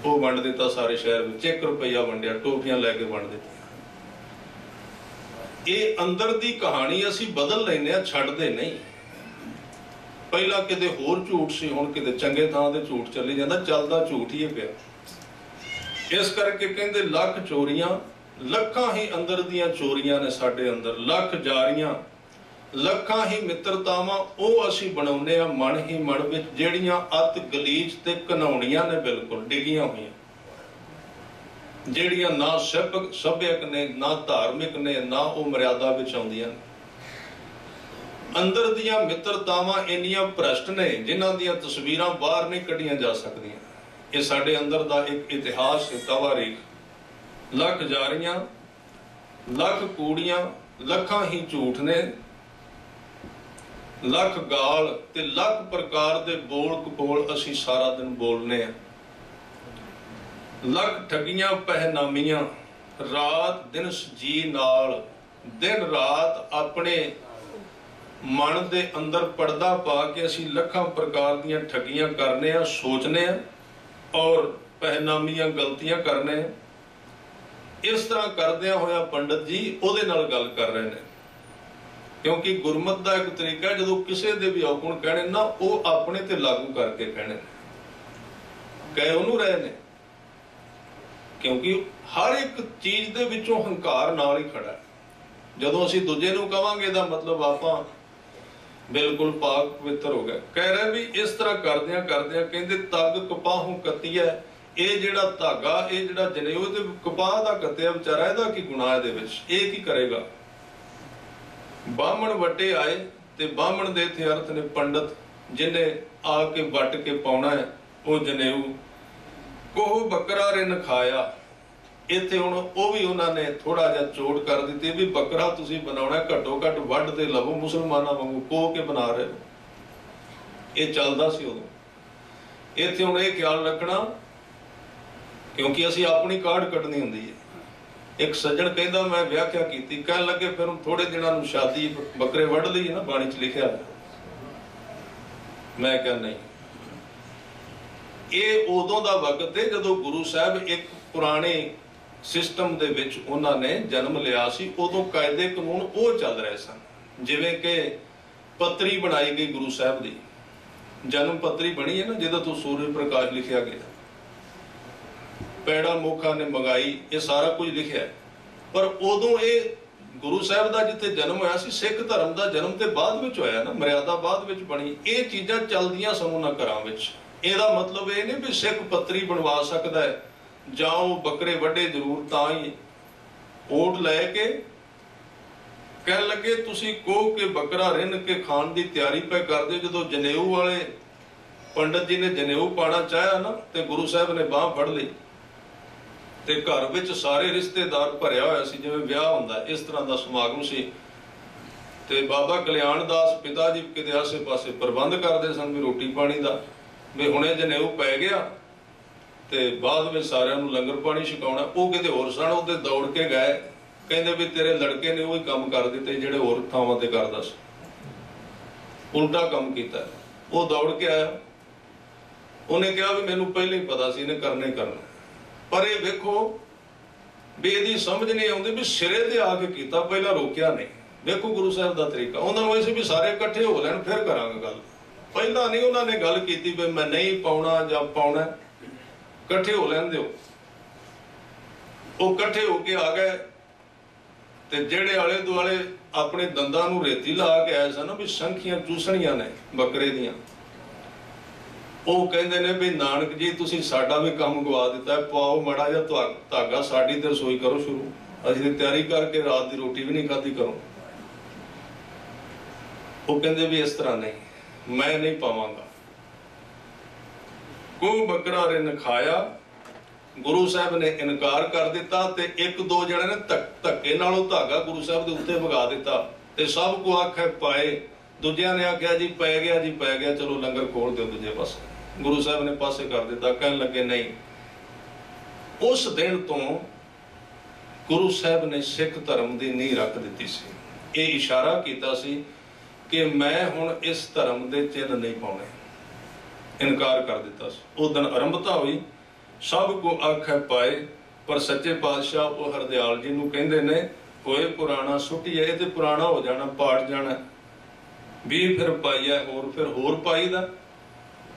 ਉਹ ਵੰਡ ਦਿੱਤਾ ਸਾਰੇ ਸ਼ਹਿਰ ਵਿੱਚ, 1 ਰੁਪਈਆ ਵੰਡਿਆ, ਟੋਫੀਆਂ ਲੈ ਕੇ ਵੰਡ ਦਿੱਤੀਆਂ। ਇਹ ਅੰਦਰ ਦੀ ਕਹਾਣੀ ਅਸੀਂ ਬਦਲ ਲੈਂਦੇ ਹਾਂ, ਛੱਡਦੇ ਨਹੀਂ। ਪਹਿਲਾਂ ਕਿਤੇ ਹੋਰ ਝੂਠ ਸੀ, ਹੁਣ ਕਿਤੇ ਚੰਗੇ ਥਾਂ ਤੇ ਝੂਠ ਚੱਲੀ ਜਾਂਦਾ, ਚੱਲਦਾ ਝੂਠ ਹੀ ਪਿਆ। ਇਸ ਕਰਕੇ ਕਹਿੰਦੇ ਲੱਖ ਚੋਰੀਆਂ, ਲੱਖਾਂ ਹੀ ਅੰਦਰ ਦੀਆਂ ਚੋਰੀਆਂ ਨੇ ਸਾਡੇ ਅੰਦਰ, ਲੱਖ ਜਾਰੀਆਂ, ਲੱਖਾਂ ਹੀ ਮਿੱਤਰਤਾਵਾਂ ਉਹ ਅਸੀਂ ਬਣਾਉਂਦੇ ਆ ਮਨ ਹੀ ਮਨ ਵਿੱਚ, ਜਿਹੜੀਆਂ ਅਤ ਗਲੀਚ ਤੇ ਘਿਨਾਉਣੀਆਂ ਨੇ, ਬਿਲਕੁਲ ਡਿੱਗੀਆਂ ਹੋਈਆਂ, ਜਿਹੜੀਆਂ ਨਾ ਸਭਿਅਕ ਨੇ, ਨਾ ਧਾਰਮਿਕ ਨੇ, ਨਾ ਉਹ ਮਰਿਆਦਾ ਵਿੱਚ ਆਉਂਦੀਆਂ ਨੇ। ਅੰਦਰ ਦੀਆਂ ਮਿੱਤਰਤਾਵਾਂ ਇੰਨੀਆਂ ਭ੍ਰਸ਼ਟ ਨੇ, ਜਿਨ੍ਹਾਂ ਦੀਆਂ ਤਸਵੀਰਾਂ ਬਾਹਰ ਨਹੀਂ ਕੱਢੀਆਂ ਜਾ ਸਕਦੀਆਂ। ਇਹ ਸਾਡੇ ਅੰਦਰ ਦਾ ਇੱਕ ਇਤਿਹਾਸ ਹੈ, ਤਵਾਰੀਖ। ਲੱਖ ਜਾਰੀਆਂ, ਲੱਖ ਕੂੜੀਆਂ, ਲੱਖਾਂ ਹੀ ਝੂਠ ਨੇ, ਲੱਖ ਗਾਲ ਤੇ ਲੱਖ ਪ੍ਰਕਾਰ ਦੇ ਬੋਲ ਕਪੋਲ ਅਸੀਂ ਸਾਰਾ ਦਿਨ ਬੋਲਨੇ ਆ। ਲੱਖ ਠੱਗੀਆਂ ਪਹਿਨਾਮੀਆਂ, ਰਾਤ ਦਿਨ ਜੀ ਨਾਲ, ਦਿਨ ਰਾਤ ਆਪਣੇ ਮਨ ਦੇ ਅੰਦਰ ਪਰਦਾ ਪਾ ਕੇ ਅਸੀਂ ਲੱਖਾਂ ਪ੍ਰਕਾਰ ਦੀਆਂ ਠੱਗੀਆਂ ਕਰਨੇ ਆ, ਸੋਚਨੇ ਆ, ਔਰ ਪਹਿਨਾਮੀਆਂ ਗਲਤੀਆਂ ਕਰਨੇ ਆ। ਇਸ ਤਰ੍ਹਾਂ ਕਰਦਿਆਂ ਹੋਇਆ ਪੰਡਤ ਜੀ ਉਹਦੇ ਨਾਲ ਗੱਲ ਕਰ ਰਹੇ ਨੇ, ਕਿਉਂਕਿ ਗੁਰਮਤ ਦਾ ਇੱਕ ਤਰੀਕਾ, ਜਦੋਂ ਕਿਸੇ ਦੇ ਵੀ ਔਗੁਣ ਕਹਿਣੇ ਨਾ, ਉਹ ਆਪਣੇ ਤੇ ਲਾਗੂ ਕਰਕੇ ਕਹਿਣੇ। ਕਹਿ ਉਹਨੂੰ ਰਹੇ ਨੇ, ਕਿਉਂਕਿ ਹਰ ਇੱਕ ਚੀਜ਼ ਦੇ ਵਿੱਚੋਂ ਹੰਕਾਰ ਨਾਲ ਹੀ ਖੜਾ ਹੈ। ਜਦੋਂ ਅਸੀਂ ਦੂਜੇ ਨੂੰ ਕਵਾਂਗੇ ਦਾ ਮਤਲਬ ਆਪਾਂ ਬਿਲਕੁਲ ਪਾਕ ਪਵਿੱਤਰ ਹੋ ਗਏ। ਕਹਿ ਰਹੇ ਵੀ ਇਸ ਤਰ੍ਹਾਂ ਕਰਦਿਆਂ ਕਰਦਿਆਂ ਕਹਿੰਦੇ ਤਗ ਕਪਾਹੋਂ ਕੱਤੀਐ, ਇਹ ਜਿਹੜਾ ਧਾਗਾ, ਇਹ ਜਿਹੜਾ ਜਨੇਊ ਤੇ ਕਪਾਹ ਦਾ ਕੱਤਿਆ ਵਿਚਾਰਾ, ਇਹਦਾ ਕੀ ਗੁਨਾਹ ਇਹਦੇ ਵਿੱਚ, ਇਹ ਕੀ ਕਰੇਗਾ। ਬਾਹਮਣ ਵਟੇ ਆਏ, ਤੇ ਬਾਹਮਣ ਦੇ ਇੱਥੇ ਅਰਥ ਨੇ ਪੰਡਤ, ਜਿਹਨੇ ਆ ਕੇ ਵੱਟ ਕੇ ਪਾਉਣਾ ਹੈ ਉਹ ਜਨੇਊ। ਕੋਹ ਬੱਕਰਾ ਰਿਨ ਖਾਇਆ, ਇੱਥੇ ਹੁਣ ਉਹ ਵੀ ਉਹਨਾਂ ਨੇ ਥੋੜਾ ਜਿਹਾ ਚੋਟ ਕਰ ਦਿੱਤੀ ਵੀ ਬੱਕਰਾ ਤੁਸੀਂ ਬਣਾਉਣਾ, ਘੱਟੋ ਘੱਟ ਵੱਢ ਤੇ ਲਵੋ, ਮੁਸਲਮਾਨਾਂ ਵਾਂਗੂ ਕੋਹ ਕੇ ਬਣਾ ਰਹੇ। ਇਹ ਚੱਲਦਾ ਸੀ ਉਦੋਂ। ਇੱਥੇ ਹੁਣ ਇਹ ਖਿਆਲ ਰੱਖਣਾ, ਕਿਉਂਕਿ ਅਸੀਂ ਆਪਣੀ ਕਾਢ ਕੱਢਣੀ ਹੁੰਦੀ ਹੈ। ਇੱਕ ਸੱਜਣ ਕਹਿੰਦਾ ਮੈਂ ਵਿਆਖਿਆ ਕੀਤੀ, ਕਹਿਣ ਲੱਗੇ ਫਿਰ ਥੋੜੇ ਦਿਨਾਂ ਨੂੰ ਸ਼ਾਦੀ, ਬੱਕਰੇ ਵੱਢ ਲਈ ਨਾ, ਬਾਣੀ 'ਚ ਲਿਖਿਆ। ਮੈਂ ਕਿਹਾ ਨਹੀਂ, ਇਹ ਉਦੋਂ ਦਾ ਵਕਤ ਹੈ ਜਦੋਂ ਗੁਰੂ ਸਾਹਿਬ ਇੱਕ ਪੁਰਾਣੇ ਸਿਸਟਮ ਦੇ ਵਿੱਚ ਉਹਨਾਂ ਨੇ ਜਨਮ ਲਿਆ ਸੀ। ਉਦੋਂ ਕਾਇਦੇ ਕਾਨੂੰਨ ਉਹ ਚੱਲ ਰਹੇ ਸਨ, ਜਿਵੇਂ ਕਿ ਪੱਤਰੀ ਬਣਾਈ ਗਈ ਗੁਰੂ ਸਾਹਿਬ ਦੀ, ਜਨਮ ਪੱਤਰੀ ਬਣੀ ਹੈ ਨਾ, ਜਿਹਦਾ ਤੋਂ ਸੂਰਜ ਪ੍ਰਕਾਸ਼ ਲਿਖਿਆ ਗਿਆ, ਪੈੜਾ ਮੋਖਾ ਨੇ ਮੰਗਾਈ, ਇਹ ਸਾਰਾ ਕੁਝ ਲਿਖਿਆ। ਪਰ ਉਦੋਂ ਇਹ ਗੁਰੂ ਸਾਹਿਬ ਦਾ ਜਿੱਥੇ ਜਨਮ ਹੋਇਆ ਸੀ, ਸਿੱਖ ਧਰਮ ਦਾ ਜਨਮ ਤੇ ਬਾਅਦ ਵਿੱਚ ਹੋਇਆ ਨਾ, ਮਰਿਆਦਾ ਬਾਅਦ ਵਿੱਚ ਬਣੀ। ਇਹ ਚੀਜ਼ਾਂ ਚੱਲਦੀਆਂ ਸਨ ਉਹਨਾਂ ਘਰਾਂ ਵਿੱਚ। ਇਹਦਾ ਮਤਲਬ ਇਹ ਨਹੀਂ ਵੀ ਸਿੱਖ ਪੱਤਰੀ ਬਣਵਾ ਸਕਦਾ ਹੈ ਜਾਂ ਉਹ ਬੱਕਰੇ ਵੱਢੇ ਜ਼ਰੂਰ, ਤਾਂ ਹੀ ਓਟ ਲੈ ਕੇ ਕਹਿਣ ਲੱਗੇ ਤੁਸੀਂ ਕੋਹ ਕੇ ਬੱਕਰਾ ਰਿੰਨ ਕੇ ਖਾਣ ਦੀ ਤਿਆਰੀ ਪੈ ਕਰਦੇ। ਜਦੋਂ ਜਨੇਊ ਵਾਲੇ ਪੰਡਤ ਜੀ ਨੇ ਜਨੇਊ ਪਾਣਾ ਚਾਹਿਆ ਨਾ, ਤੇ ਗੁਰੂ ਸਾਹਿਬ ਨੇ ਬਾਂਹ ਫੜ ਲਈ, ਤੇ ਘਰ ਵਿੱਚ ਸਾਰੇ ਰਿਸ਼ਤੇਦਾਰ ਭਰਿਆ ਹੋਇਆ ਸੀ, ਜਿਵੇਂ ਵਿਆਹ ਹੁੰਦਾ, ਇਸ ਤਰ੍ਹਾਂ ਦਾ ਸਮਾਗਮ ਸੀ। ਤੇ ਬਾਬਾ ਕਲਿਆਣ ਦਾਸ ਪਿਤਾ ਜੀ ਕਿਤੇ ਆਸੇ ਪਾਸੇ ਪ੍ਰਬੰਧ ਕਰਦੇ ਸਨ ਵੀ ਰੋਟੀ ਪਾਣੀ ਦਾ, ਵੀ ਹੁਣੇ ਜਨੇਊ ਪੈ ਗਿਆ ਤੇ ਬਾਅਦ ਵਿੱਚ ਸਾਰਿਆਂ ਨੂੰ ਲੰਗਰ ਪਾਣੀ ਛਕਾਉਣਾ। ਉਹ ਕਿਤੇ ਹੋਰ ਸਨ, ਉਹਦੇ ਦੌੜ ਕੇ ਗਏ, ਕਹਿੰਦੇ ਵੀ ਤੇਰੇ ਲੜਕੇ ਨੇ ਉਹੀ ਕੰਮ ਕਰ ਦਿੱਤੇ ਜਿਹੜੇ ਹੋਰ ਥਾਵਾਂ ਤੇ ਕਰਦਾ ਸੀ, ਉਲਟਾ ਕੰਮ ਕੀਤਾ। ਉਹ ਦੌੜ ਕੇ ਆਇਆ, ਉਹਨੇ ਕਿਹਾ ਵੀ ਮੈਨੂੰ ਪਹਿਲਾਂ ਹੀ ਪਤਾ ਸੀ ਇਹਨੇ ਕਰਨਾ ਹੀ ਕਰਨਾ। ਪਰ ਇਹ ਵੇਖੋ ਵੀ ਇਹਦੀ ਸਮਝ ਨਹੀਂ ਆਉਂਦੀ ਵੀ ਸਿਰੇ ਤੇ ਆ ਕੇ ਕੀਤਾ, ਪਹਿਲਾਂ ਰੋਕਿਆ ਨਹੀਂ। ਵੇਖੋ ਗੁਰੂ ਸਾਹਿਬ ਦਾ ਤਰੀਕਾ, ਉਹਨਾਂ ਨੂੰ ਇਹ ਸੀ ਵੀ ਸਾਰੇ ਇਕੱਠੇ ਹੋ ਲੈਣ ਫਿਰ ਕਰਾਂਗੇ ਗੱਲ। ਪਹਿਲਾਂ ਨਹੀਂ ਉਹਨਾਂ ਨੇ ਗੱਲ ਕੀਤੀ ਵੀ ਮੈਂ ਨਹੀਂ ਪਾਉਣਾ ਜਾਂ ਪਾਉਣਾ, ਇਕੱਠੇ ਹੋ ਲੈਣ ਦਿਓ। ਉਹ ਇਕੱਠੇ ਹੋ ਕੇ ਆ ਗਏ, ਤੇ ਜਿਹੜੇ ਆਲੇ ਦੁਆਲੇ ਆਪਣੇ ਦੰਦਾਂ ਨੂੰ ਰੇਤੀ ਲਾ ਕੇ ਆਏ ਸਨ ਵੀ ਸੰਖੀਆਂ ਚੂਸਣੀਆਂ ਨੇ ਬੱਕਰੇ ਦੀਆਂ, ਉਹ ਕਹਿੰਦੇ ਨੇ ਵੀ ਨਾਨਕ ਜੀ ਤੁਸੀਂ ਸਾਡਾ ਵੀ ਕੰਮ ਗਵਾ ਦਿੱਤਾ, ਪਾਓ ਮਾੜਾ ਜਿਹਾ ਧਾਗਾ, ਸਾਡੀ ਤੇ ਰਸੋਈ ਕਰੋ ਸ਼ੁਰੂ, ਅਸੀਂ ਤੇ ਤਿਆਰੀ ਕਰਕੇ ਰਾਤ ਦੀ ਰੋਟੀ ਵੀ ਨਹੀਂ ਖਾਧੀ ਕਰੋ। ਉਹ ਕਹਿੰਦੇ ਵੀ ਇਸ ਤਰ੍ਹਾਂ ਨਹੀਂ, ਮੈਂ ਨਹੀਂ ਪਾਵਾਂਗਾ। ਕੋ ਬੱਕਰਾ ਰਿਨ ਖਾਇਆ, ਗੁਰੂ ਸਾਹਿਬ ਨੇ ਇਨਕਾਰ ਕਰ ਦਿੱਤਾ। ਤੇ ਇੱਕ ਦੋ ਜਣੇ ਨੇ ਧੱਕੇ ਨਾਲ ਉਹ ਧਾਗਾ ਗੁਰੂ ਸਾਹਿਬ ਦੇ ਉੱਤੇ ਵਗਾ ਦਿੱਤਾ, ਤੇ ਸਭ ਕੋ ਆਖੇ ਪਾਏ। ਦੂਜਿਆਂ ਨੇ ਆਖਿਆ ਜੀ ਪੈ ਗਿਆ ਜੀ ਪੈ ਗਿਆ, ਚਲੋ ਲੰਗਰ ਖੋਲ ਦਿਓ ਦੂਜੇ ਪਾਸੇ। ਗੁਰੂ ਸਾਹਿਬ ਨੇ ਪਾਸੇ ਕਰ ਦਿੱਤਾ, ਕਹਿਣ ਲੱਗੇ ਨਹੀਂ। ਉਸ ਦਿਨ ਤੋਂ ਗੁਰੂ ਸਾਹਿਬ ਨੇ ਸਿੱਖ ਧਰਮ ਦੀ ਨੀਂਹ ਰੱਖ ਦਿੱਤੀ ਸੀ। ਇਹ ਇਸ਼ਾਰਾ ਕੀਤਾ ਸੀ कि मैं हुण इस धर्म दे चिन्ह नहीं पाने, इनकार कर दिता। उस दिन आरंभता हुई, सब को आखै पाए, पर सच्चे पातशाह वो हरदयाल जी नूं कहंदे ने, होए पुराना सुटिए, ये ते पुराना हो जाना, पाट जाना, भी फिर पाइया होर, फिर होर पाईदा।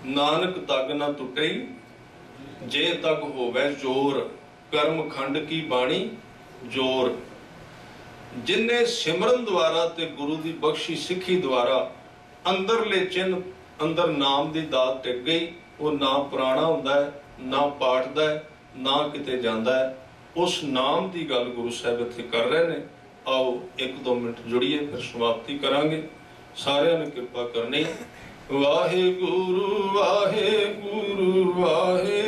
नानक तग ना टुटई, जे तक होवे जोर, कर्म खंड की बाणी जोर। जिन्ने सिमरन द्वारा ते गुरु दी बख्शी सिखी द्वारा अंदरले चिन्ह, अंदर नाम दी दात टिक गई, वो ना पुराना हुंदा है, ना पाटदा है, ना किते जांदा है। उस नाम की गल गुरु साहब इत्थे कर रहे ने। आओ 1-2 मिनट जुड़िए, फिर समाप्ति करांगे। सारिਆਂ ने कृपा करनी। वाहे गुरु वाहे गुरु वाहे